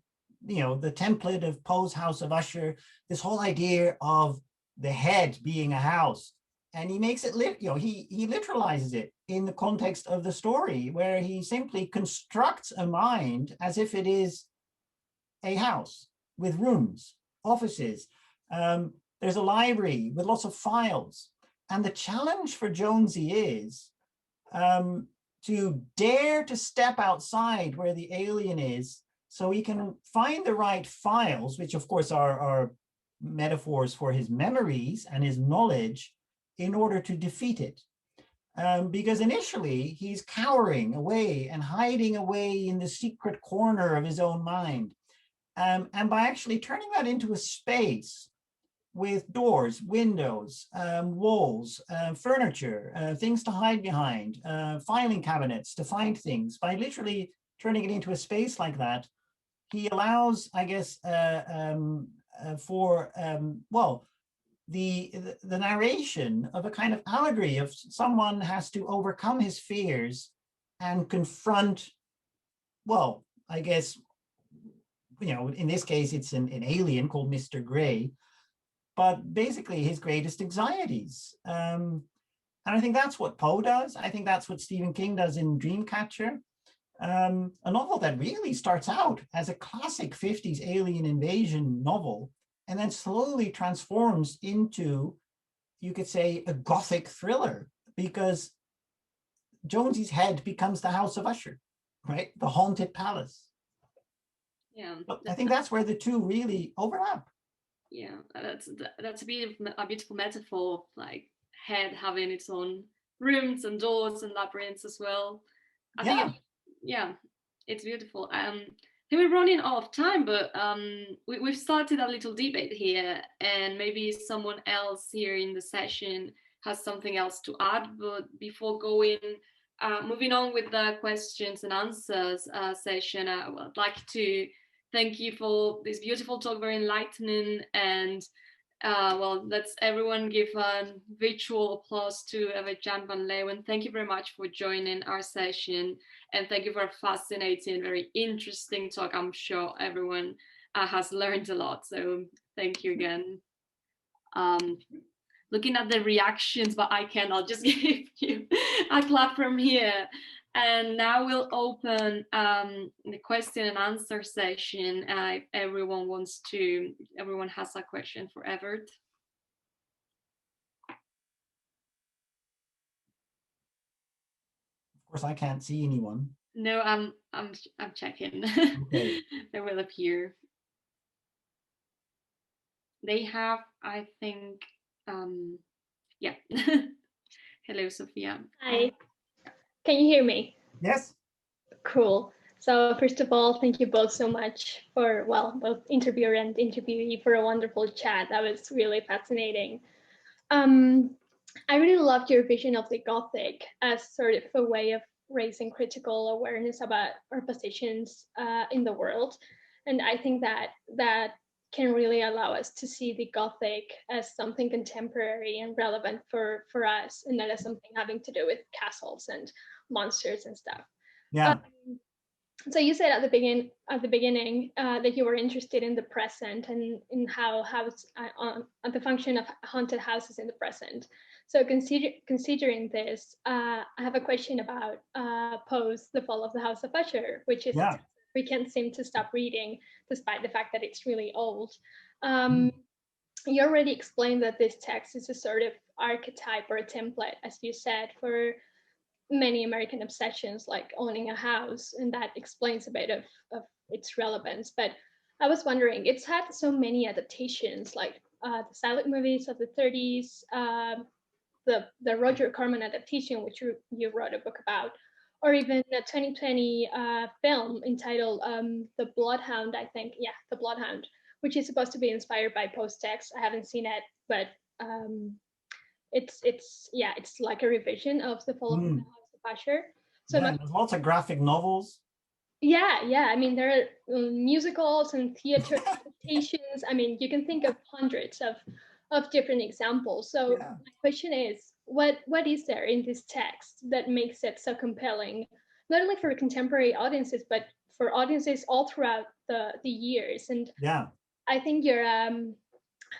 the template of Poe's House of Usher, this whole idea of the head being a house. And he makes it, he literalizes it in the context of the story, where he simply constructs a mind as if it is a house with rooms, offices. There's a library with lots of files. And the challenge for Jonesy is to dare to step outside where the alien is, so he can find the right files, which of course are metaphors for his memories and his knowledge, in order to defeat it. Because initially he's cowering away and hiding away in the secret corner of his own mind. And by actually turning that into a space with doors, windows, walls, furniture, things to hide behind, filing cabinets to find things, by literally turning it into a space like that, he allows, I guess, the narration of a kind of allegory of someone has to overcome his fears and confront, well, I guess, in this case, it's an alien called Mr. Gray, but basically his greatest anxieties. And I think that's what Poe does. I think that's what Stephen King does in Dreamcatcher. A novel that really starts out as a classic 50s alien invasion novel, and then slowly transforms into, you could say, a Gothic thriller, because Jonesy's head becomes the House of Usher, right? The haunted palace. Yeah. But I think that's where the two really overlap. Yeah, that's a beautiful metaphor of like head having its own rooms and doors and labyrinths as well. I think It's beautiful. I think we're running out of time, but we've started a little debate here, and maybe someone else here in the session has something else to add. But before moving on with the questions and answers session, I would like to thank you for this beautiful talk, very enlightening. And well, let's everyone give a virtual applause to Evert J van Leeuwen. Thank you very much for joining our session, and thank you for a fascinating, very interesting talk. I'm sure everyone has learned a lot, so thank you again. Looking at the reactions, but I cannot just give you a clap from here. And now we'll open the question and answer session. If everyone has a question for Evert. Of course, I can't see anyone. No, I'm checking. Okay. They will appear. They have, I think, yeah. Hello, Sophia. Hi. Can you hear me? Yes. Cool. So first of all, thank you both so much for, well, both interviewer and interviewee for a wonderful chat. That was really fascinating. I really loved your vision of the Gothic as sort of a way of raising critical awareness about our positions in the world. And I think that can really allow us to see the Gothic as something contemporary and relevant for us, and not as something having to do with castles and monsters and stuff. Yeah. So you said at the beginning that you were interested in the present and in how the function of haunted houses in the present. So considering this, I have a question about Poe's The Fall of the House of Usher, which is we can't seem to stop reading despite the fact that it's really old. You already explained that this text is a sort of archetype or a template, as you said, for many American obsessions like owning a house, and that explains a bit of its relevance. But I was wondering, it's had so many adaptations, like the silent movies of the 30s, the Roger Corman adaptation, which you wrote a book about, or even a 2020 film entitled The Bloodhound, I think. Yeah, The Bloodhound, which is supposed to be inspired by Poe's text. I haven't seen it, but it's like a revision of The Fall of the House of Usher. So there's lots of graphic novels. Yeah. I mean, there are musicals and theater adaptations. I mean, you can think of hundreds of different examples. So my question is, what is there in this text that makes it so compelling, not only for contemporary audiences, but for audiences all throughout the years? And I think your I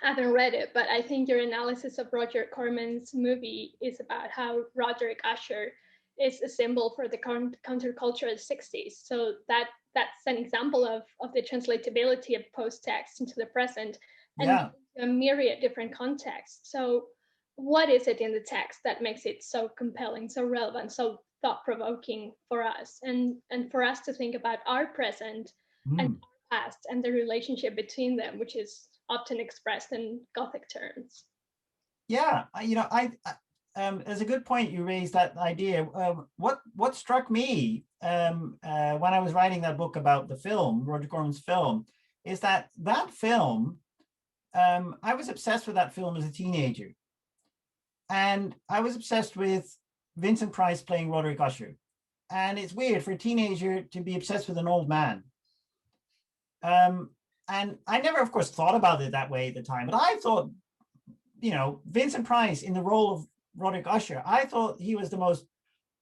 haven't read it, but I think your analysis of Roger Corman's movie is about how Roderick Usher is a symbol for the counterculture of the 60s. So that's an example of the translatability of post-text into the present and a myriad different contexts. So what is it in the text that makes it so compelling, so relevant, so thought-provoking for us, and for us to think about our present and our past and the relationship between them, which is often expressed in Gothic terms? Yeah, there's a good point you raised, that idea. What struck me when I was writing that book about the film, Roger Corman's film, is that film, I was obsessed with that film as a teenager. And I was obsessed with Vincent Price playing Roderick Usher. And it's weird for a teenager to be obsessed with an old man. And I never, of course, thought about it that way at the time, but I thought, Vincent Price in the role of Roderick Usher, I thought he was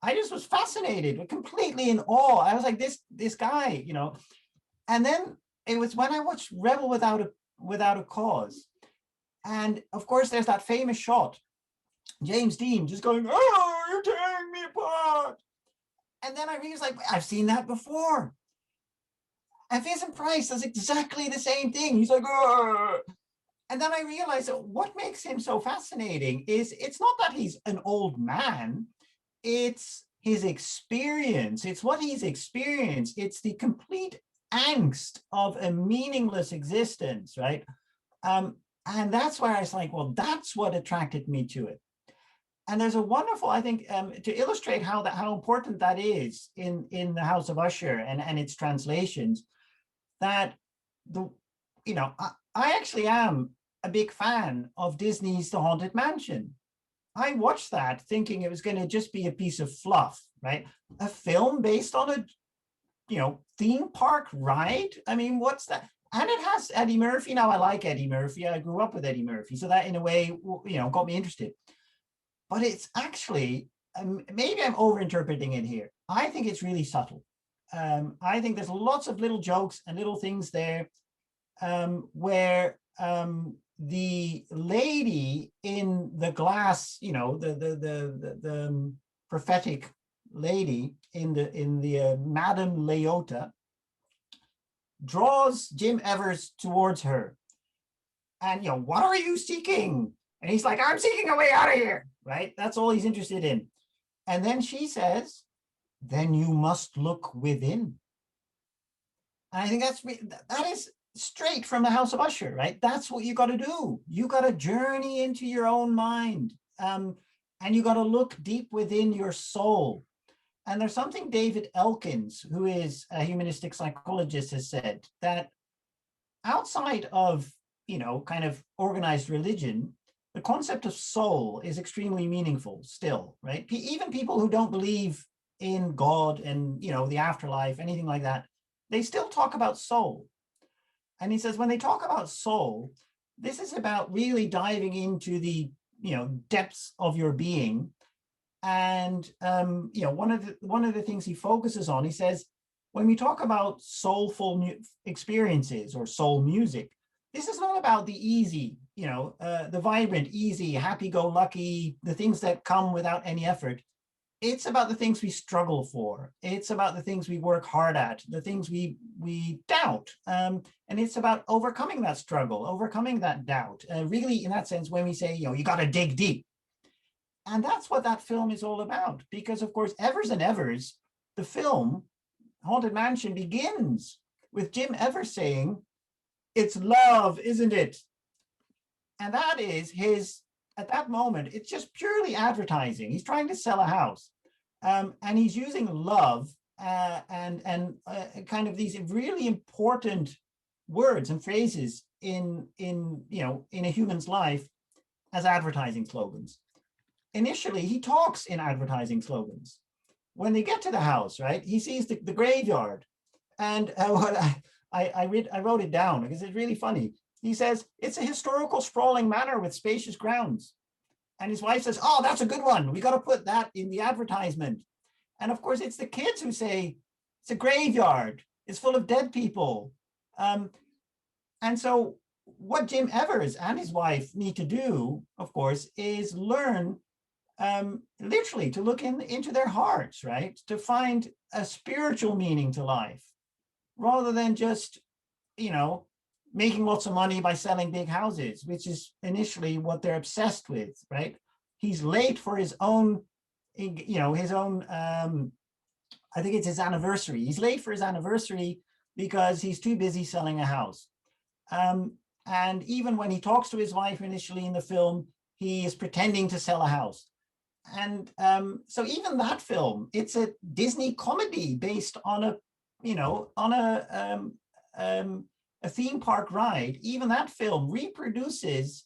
I just was fascinated, completely in awe. I was like, this guy, And then it was when I watched Rebel Without a Cause. And of course, there's that famous shot, James Dean just going, "Oh, you're tearing me apart." And then I realized, like, I've seen that before. And Vincent Price does exactly the same thing. He's like, "Oh." And then I realized that what makes him so fascinating is it's not that he's an old man, it's his experience. It's what he's experienced. It's the complete angst of a meaningless existence, right? And that's why I was like, well, that's what attracted me to it. And there's a wonderful, I think, to illustrate how important that is in the House of Usher and its translations, that I actually am a big fan of Disney's The Haunted Mansion. I watched that thinking it was going to just be a piece of fluff, right? A film based on a theme park ride. I mean, what's that? And it has Eddie Murphy. Now, I like Eddie Murphy. I grew up with Eddie Murphy, so that in a way, got me interested. But it's actually, maybe I'm overinterpreting it here. I think it's really subtle. I think there's lots of little jokes and little things there where the lady in the glass, the prophetic lady in the Madame Leota draws Jim Evers towards her. And, what are you seeking? And he's like, I'm seeking a way out of here, right? That's all he's interested in. And then she says, then you must look within. And I think that is straight from the House of Usher, right? That's what you got to do. You got to journey into your own mind. And you got to look deep within your soul. And there's something David Elkins, who is a humanistic psychologist, has said, that outside of, kind of organized religion, the concept of soul is extremely meaningful still, right? Even people who don't believe in God and, the afterlife, anything like that, they still talk about soul. And he says, when they talk about soul, this is about really diving into the, depths of your being. And, one of the things he focuses on, he says, when we talk about soulful experiences or soul music, this is not about the easy, the vibrant, easy, happy-go-lucky, the things that come without any effort. It's about the things we struggle for. It's about the things we work hard at, the things we doubt. And it's about overcoming that struggle, overcoming that doubt. Really, in that sense, when we say, you got to dig deep. And that's what that film is all about. Because, of course, Evers and Evers, the film, Haunted Mansion, begins with Jim Evers saying, it's love, isn't it? And that is at that moment, it's just purely advertising. He's trying to sell a house. And he's using love and kind of these really important words and phrases in a human's life as advertising slogans. Initially, he talks in advertising slogans. When they get to the house, right, he sees the graveyard. And what I wrote it down because it's really funny. He says, it's a historical sprawling manor with spacious grounds. And his wife says, oh, that's a good one. We got to put that in the advertisement. And of course, it's the kids who say, it's a graveyard. It's full of dead people. And so what Jim Evers and his wife need to do, of course, is learn literally to look into their hearts, right? To find a spiritual meaning to life rather than just, making lots of money by selling big houses, which is initially what they're obsessed with, right? He's late for his own, I think it's his anniversary. He's late for his anniversary because he's too busy selling a house. And even when he talks to his wife initially in the film, he is pretending to sell a house. And so even that film, it's a Disney comedy based on a theme park ride. Even that film reproduces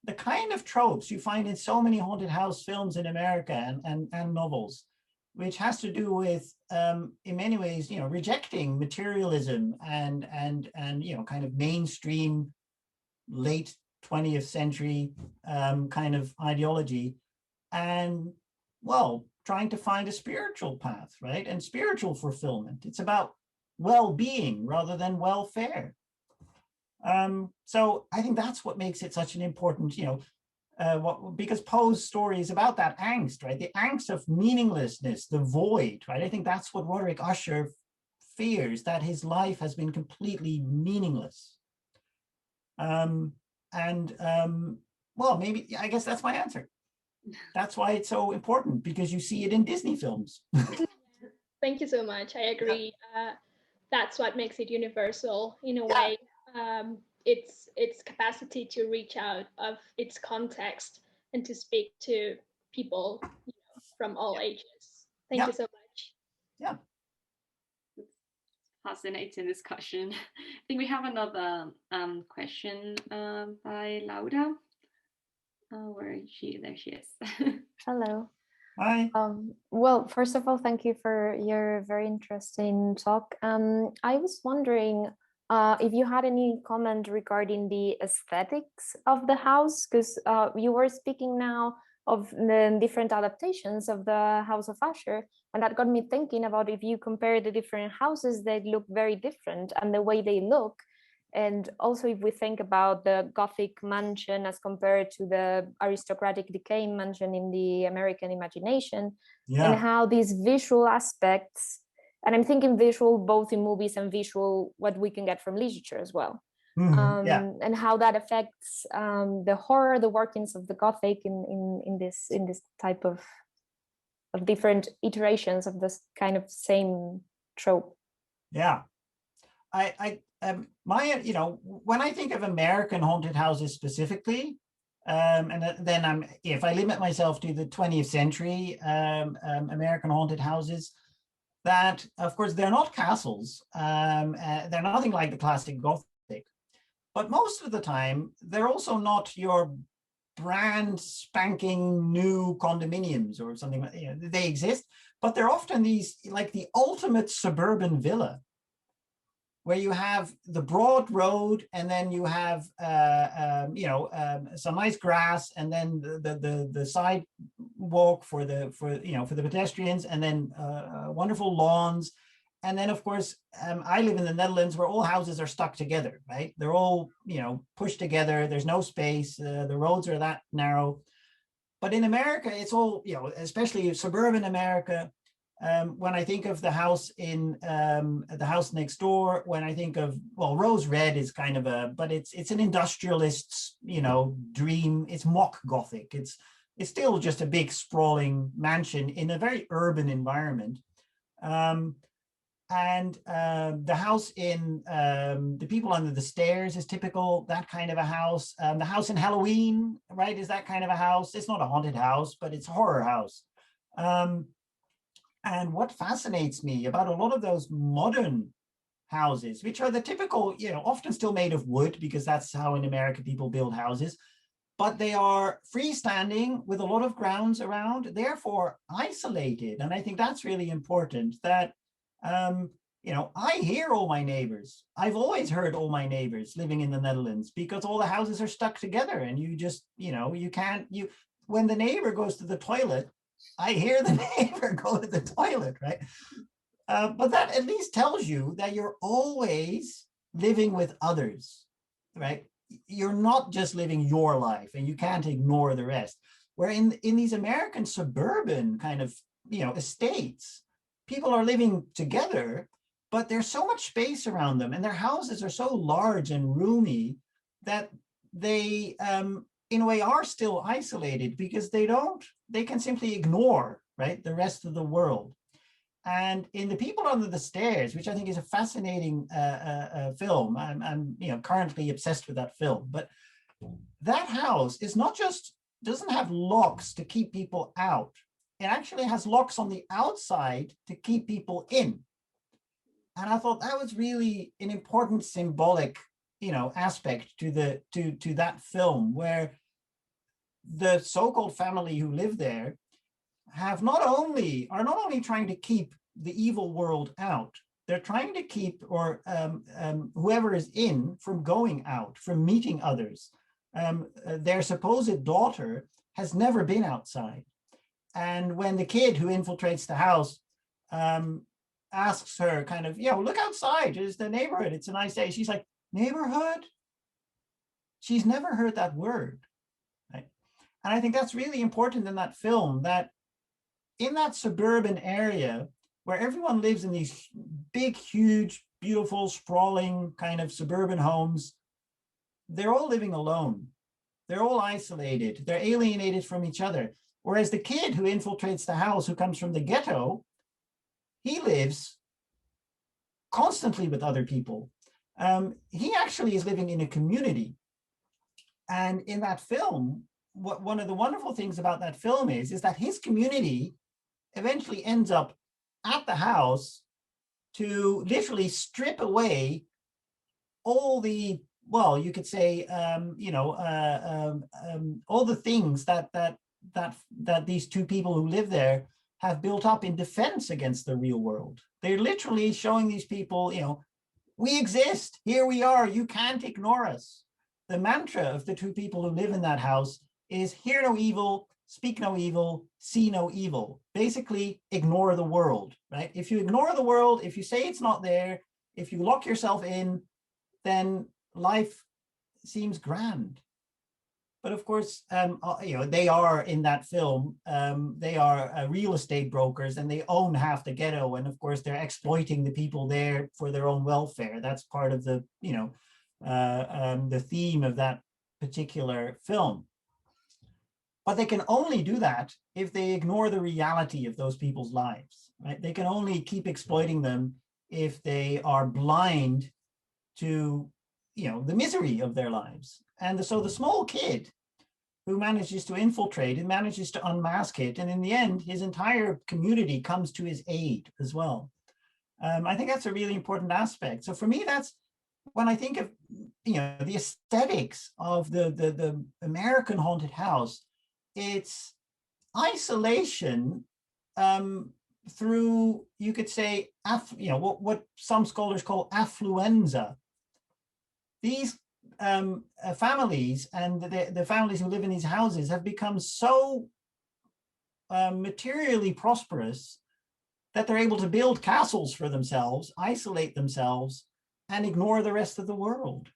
the kind of tropes you find in so many haunted house films in America and novels, which has to do with, in many ways, rejecting materialism and kind of mainstream late 20th century kind of ideology, and trying to find a spiritual path, right? And spiritual fulfillment. It's about well-being rather than welfare. So I think that's what makes it such an important, because Poe's story is about that angst, right? The angst of meaninglessness, the void, right? I think that's what Roderick Usher fears, that his life has been completely meaningless. Maybe, I guess that's my answer. That's why it's so important, because you see it in Disney films. Thank you so much. I agree. That's what makes it universal in a way. Its capacity to reach out of its context and to speak to people, from all ages. Thank Yeah. you so much. Yeah. Fascinating discussion. I think we have another question by Laura. Where is she? There she is. Hello. Hi. Well, first of all, thank you for your very interesting talk. I was wondering if you had any comment regarding the aesthetics of the house, because you were speaking now of the different adaptations of the House of Usher, and that got me thinking about if you compare the different houses, they look very different, and the way they look. And also, if we think about the Gothic mansion as compared to the aristocratic decay mansion in the American imagination, and how these visual aspects, and I'm thinking visual both in movies and visual what we can get from literature as well, and how that affects the horror, the workings of the Gothic in this type of different iterations of this kind of same trope. Yeah, when I think of American haunted houses specifically, and then if I limit myself to the 20th century American haunted houses, that of course they're not castles, they're nothing like the classic Gothic, but most of the time they're also not your brand spanking new condominiums or something. They exist, but they're often these like the ultimate suburban villa, where you have the broad road, and then you have some nice grass, and then the sidewalk for the pedestrians, and then wonderful lawns, and then of course I live in the Netherlands, where all houses are stuck together, right? They're all pushed together. There's no space. The roads are that narrow. But in America, it's all especially suburban America. When I think of the house in the house next door, when I think of, well, Rose Red is kind of but it's an industrialist's, dream. It's mock Gothic. It's still just a big sprawling mansion in a very urban environment. And the house in The People Under the Stairs is typical, that kind of a house. The house in Halloween, right, is that kind of a house. It's not a haunted house, but it's a horror house. And what fascinates me about a lot of those modern houses, which are the typical, often still made of wood, because that's how in America people build houses, but they are freestanding with a lot of grounds around, therefore isolated. And I think that's really important, that, I hear all my neighbors. I've always heard all my neighbors living in the Netherlands, because all the houses are stuck together, and you just, when the neighbor goes to the toilet, I hear the neighbor go to the toilet, right? But that at least tells you that you're always living with others, right? You're not just living your life, and you can't ignore the rest. Where in these American suburban kind of, estates, people are living together, but there's so much space around them, and their houses are so large and roomy that they, in a way, are still isolated, because they can simply ignore, right, the rest of the world. And in The People Under the Stairs, which I think is a fascinating film, I'm currently obsessed with that film, but that house is not just, doesn't have locks to keep people out. It actually has locks on the outside to keep people in. And I thought that was really an important symbolic, aspect to that film, where the so-called family who live there are not only trying to keep the evil world out, they're trying to keep whoever is in from going out, from meeting others. Their supposed daughter has never been outside. And when the kid who infiltrates the house asks her kind of, look outside, it's the neighborhood, it's a nice day. She's like, neighborhood? She's never heard that word. And I think that's really important in that film, that in that suburban area where everyone lives in these big, huge, beautiful, sprawling kind of suburban homes, they're all living alone. They're all isolated. They're alienated from each other. Whereas the kid who infiltrates the house, who comes from the ghetto, he lives constantly with other people. He actually is living in a community. And in that film, one of the wonderful things about that film is that his community eventually ends up at the house to literally strip away all the, well, you could say, all the things that these two people who live there have built up in defense against the real world. They're literally showing these people, we exist, here we are, you can't ignore us. The mantra of the two people who live in that house is hear no evil, speak no evil, see no evil. Basically, ignore the world, right? If you ignore the world, if you say it's not there, if you lock yourself in, then life seems grand. But of course, they are in that film, they are real estate brokers and they own half the ghetto. And of course, they're exploiting the people there for their own welfare. That's part of the, the theme of that particular film. But they can only do that if they ignore the reality of those people's lives, right? They can only keep exploiting them if they are blind to, the misery of their lives. And so the small kid who manages to infiltrate and manages to unmask it, and in the end, his entire community comes to his aid as well. I think that's a really important aspect. So for me, that's when I think of, the aesthetics of the American haunted house, it's isolation through, you could say, what some scholars call affluenza. These families and the families who live in these houses have become so materially prosperous that they're able to build castles for themselves, isolate themselves, and ignore the rest of the world.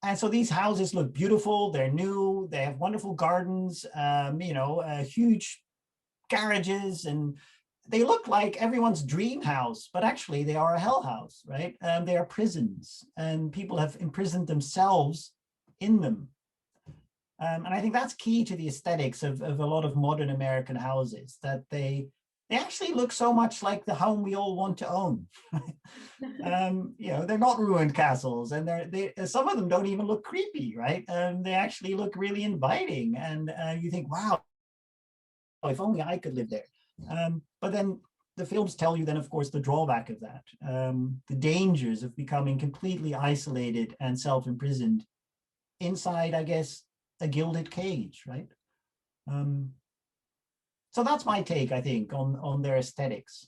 And so these houses look beautiful, they're new, they have wonderful gardens, huge garages, and they look like everyone's dream house, but actually they are a hell house, right? They are prisons, and people have imprisoned themselves in them. And I think that's key to the aesthetics of a lot of modern American houses, that they actually look so much like the home we all want to own. They're not ruined castles, and some of them don't even look creepy, right? They actually look really inviting, and you think, wow, if only I could live there. But then the films tell you then, of course, the drawback of that, the dangers of becoming completely isolated and self-imprisoned inside, I guess, a gilded cage, right? So that's my take, I think, on their aesthetics.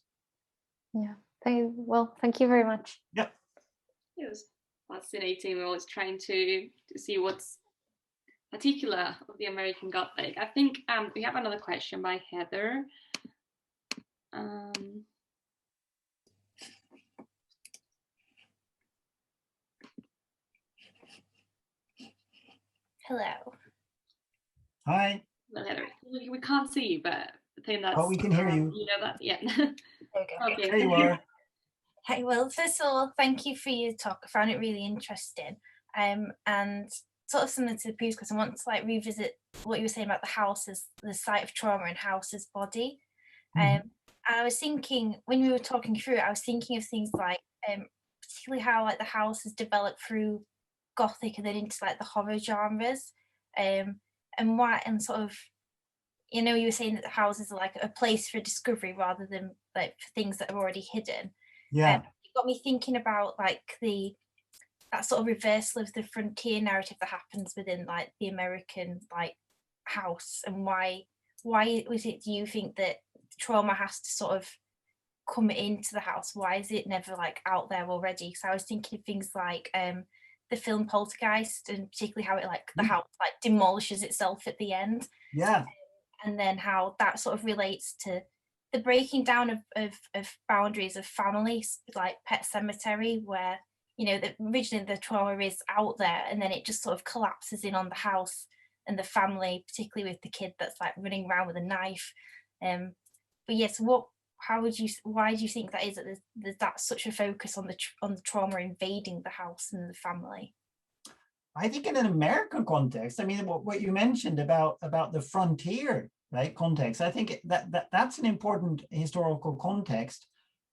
Yeah, thank you very much. Yep. It was fascinating. We're always trying to see what's particular of the American Gothic. I think we have another question by Heather. Hello. Hi. Hello, Heather. We can't see you, but I think that's... Oh, we can hear you. You know that, yeah. There we go. Okay. There you are. Hey, well, first of all, thank you for your talk. I found it really interesting. And sort of similar to the previous question, I want to revisit what you were saying about the house as the site of trauma and house as body. I was thinking, when we were talking through it, I was thinking of things like, particularly how the house has developed through Gothic and then into the horror genres, and sort of, you were saying that the houses are a place for discovery rather than for things that are already hidden. Yeah. It got me thinking about that sort of reversal of the frontier narrative that happens within the American house, and why was it, do you think, that trauma has to sort of come into the house? Why is it never out there already? So I was thinking of things like the film Poltergeist, and particularly how it the house demolishes itself at the end. Yeah. And then how that sort of relates to the breaking down of boundaries of families, like Pet Sematary, where originally the trauma is out there, and then it just sort of collapses in on the house and the family, particularly with the kid that's running around with a knife. But yes, why do you think that is, that there's that such a focus on the trauma invading the house and the family? I think in an American context, I mean, what you mentioned about the frontier, right, context, I think that's an important historical context,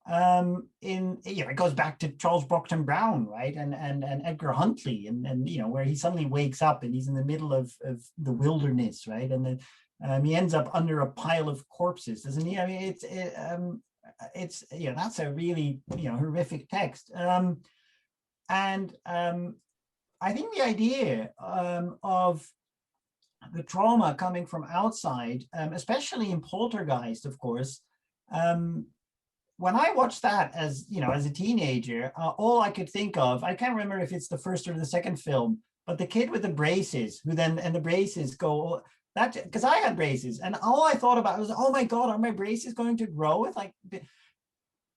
it goes back to Charles Brockton Brown, right, and Edgar Huntley, and where he suddenly wakes up and he's in the middle of the wilderness, right, and then he ends up under a pile of corpses, doesn't he? I mean, it's that's a really horrific text, and I think the idea of the trauma coming from outside, especially in Poltergeist, of course. When I watched that as a teenager, all I could think of, I can't remember if it's the first or the second film, but the kid with the braces, and the braces go, that, because I had braces, and all I thought about was, oh my God, are my braces going to grow? It's like,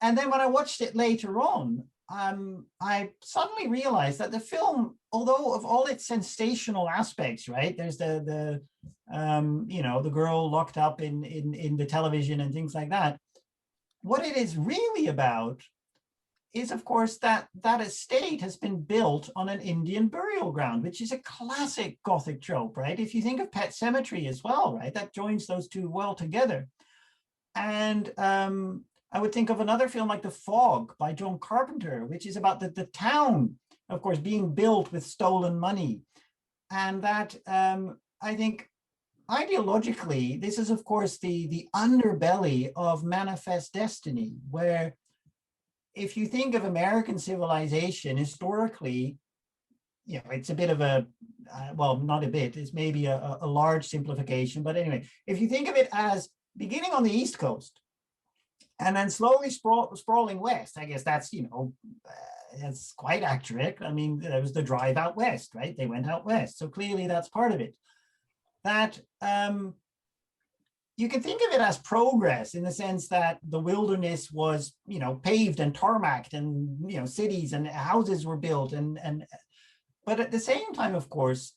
and then when I watched it later on, I suddenly realized that the film, although of all its sensational aspects, right, there's the girl locked up in the television and things like that. What it is really about is, of course, that estate has been built on an Indian burial ground, which is a classic Gothic trope, right? If you think of Pet Sematary as well, right, that joins those two well together. And I would think of another film like The Fog by John Carpenter, which is about the town, of course, being built with stolen money. And that, I think, ideologically, this is, of course, the underbelly of Manifest Destiny, where if you think of American civilization historically, it's a bit of a, well, not a bit, it's maybe a large simplification. But anyway, if you think of it as beginning on the East Coast and then slowly sprawling west, I guess that's, that's quite accurate. I mean, there was the drive out west, right? They went out west. So clearly that's part of it. That you can think of it as progress in the sense that the wilderness was, paved and tarmacked, and cities and houses were built, but at the same time, of course,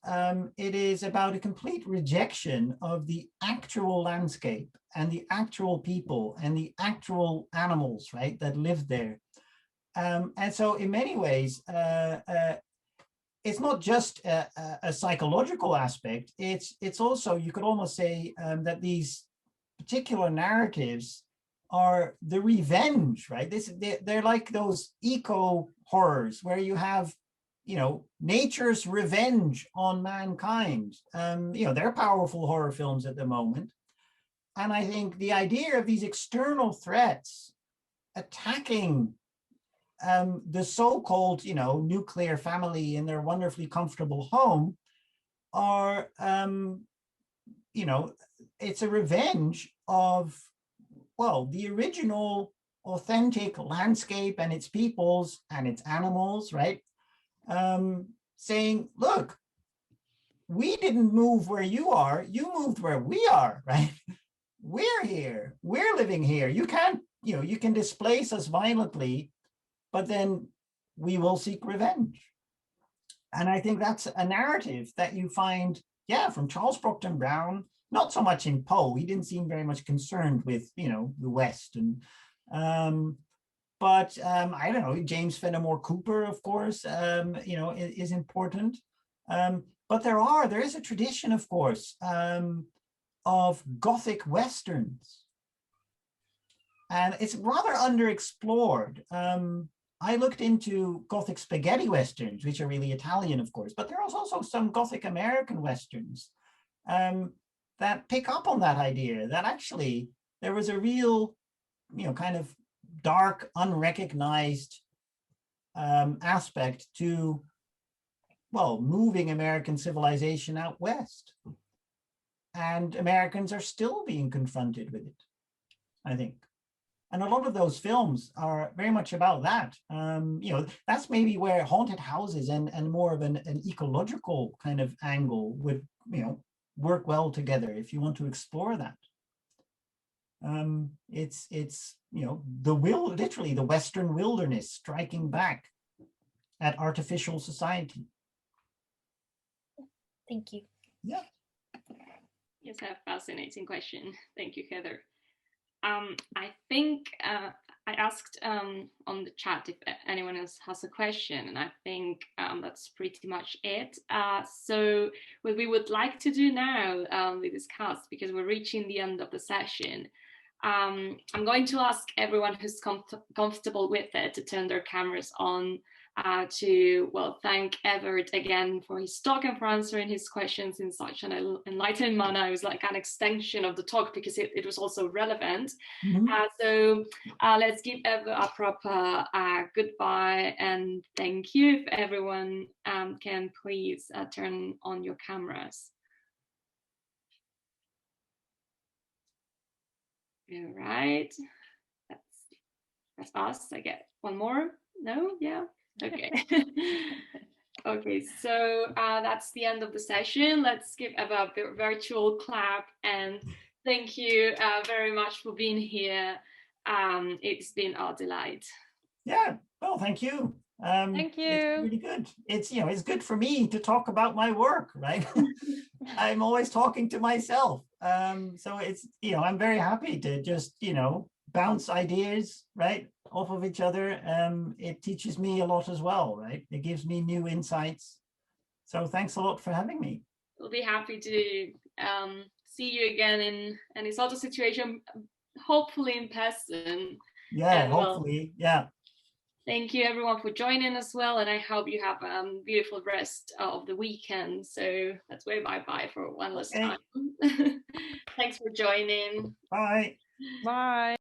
it is about a complete rejection of the actual landscape and the actual people and the actual animals, right, that lived there. And so in many ways, it's not just a psychological aspect. It's also, you could almost say that these particular narratives are the revenge, right? They're like those eco horrors where you have, nature's revenge on mankind. They're powerful horror films at the moment. And I think the idea of these external threats attacking the so-called, nuclear family in their wonderfully comfortable home are, it's a revenge of, well, the original authentic landscape and its peoples and its animals, right? Saying, look, we didn't move where you are, you moved where we are, right? We're here, we're living here. You can't, you can displace us violently, but then we will seek revenge. And I think that's a narrative that you find, from Charles Brockton Brown, not so much in Poe. He didn't seem very much concerned with, the West. And but I don't know, James Fenimore Cooper, of course, is important. But there is a tradition, of course, of Gothic Westerns. And it's rather underexplored. I looked into Gothic spaghetti Westerns, which are really Italian, of course, but there are also some Gothic American Westerns that pick up on that idea that actually there was a real, kind of dark, unrecognized aspect to, well, moving American civilization out west. And Americans are still being confronted with it, I think. And a lot of those films are very much about that. That's maybe where haunted houses and more of an ecological kind of angle would, work well together if you want to explore that. It's literally the Western wilderness striking back at artificial society. Thank you. Yeah. Yes, a fascinating question. Thank you, Heather. I think I asked on the chat if anyone else has a question, and I think that's pretty much it. So what we would like to do now, we discussed, because we're reaching the end of the session, I'm going to ask everyone who's comfortable with it to turn their cameras on to, well, thank Evert again for his talk and for answering his questions in such an enlightening manner. It was like an extension of the talk because it was also relevant. So let's give Evert a proper goodbye and thank you. If everyone can please turn on your cameras. All right, that's us. I get one more. No, yeah, okay. Okay, so that's the end of the session. Let's give a virtual clap and thank you very much for being here. It's been our delight. Yeah, well, thank you. Thank you. It's really good. It's, you know, it's good for me to talk about my work, right? I'm always talking to myself. So it's, you know, I'm very happy to just, you know, bounce ideas, right, off of each other. It teaches me a lot as well, right? It gives me new insights. So thanks a lot for having me. We'll be happy to see you again in any sort of situation, hopefully in person. Yeah, and hopefully, yeah. Thank you everyone for joining as well, and I hope you have a beautiful rest of the weekend. So let's wave bye-bye for one last time. Thanks for joining. Bye. Bye.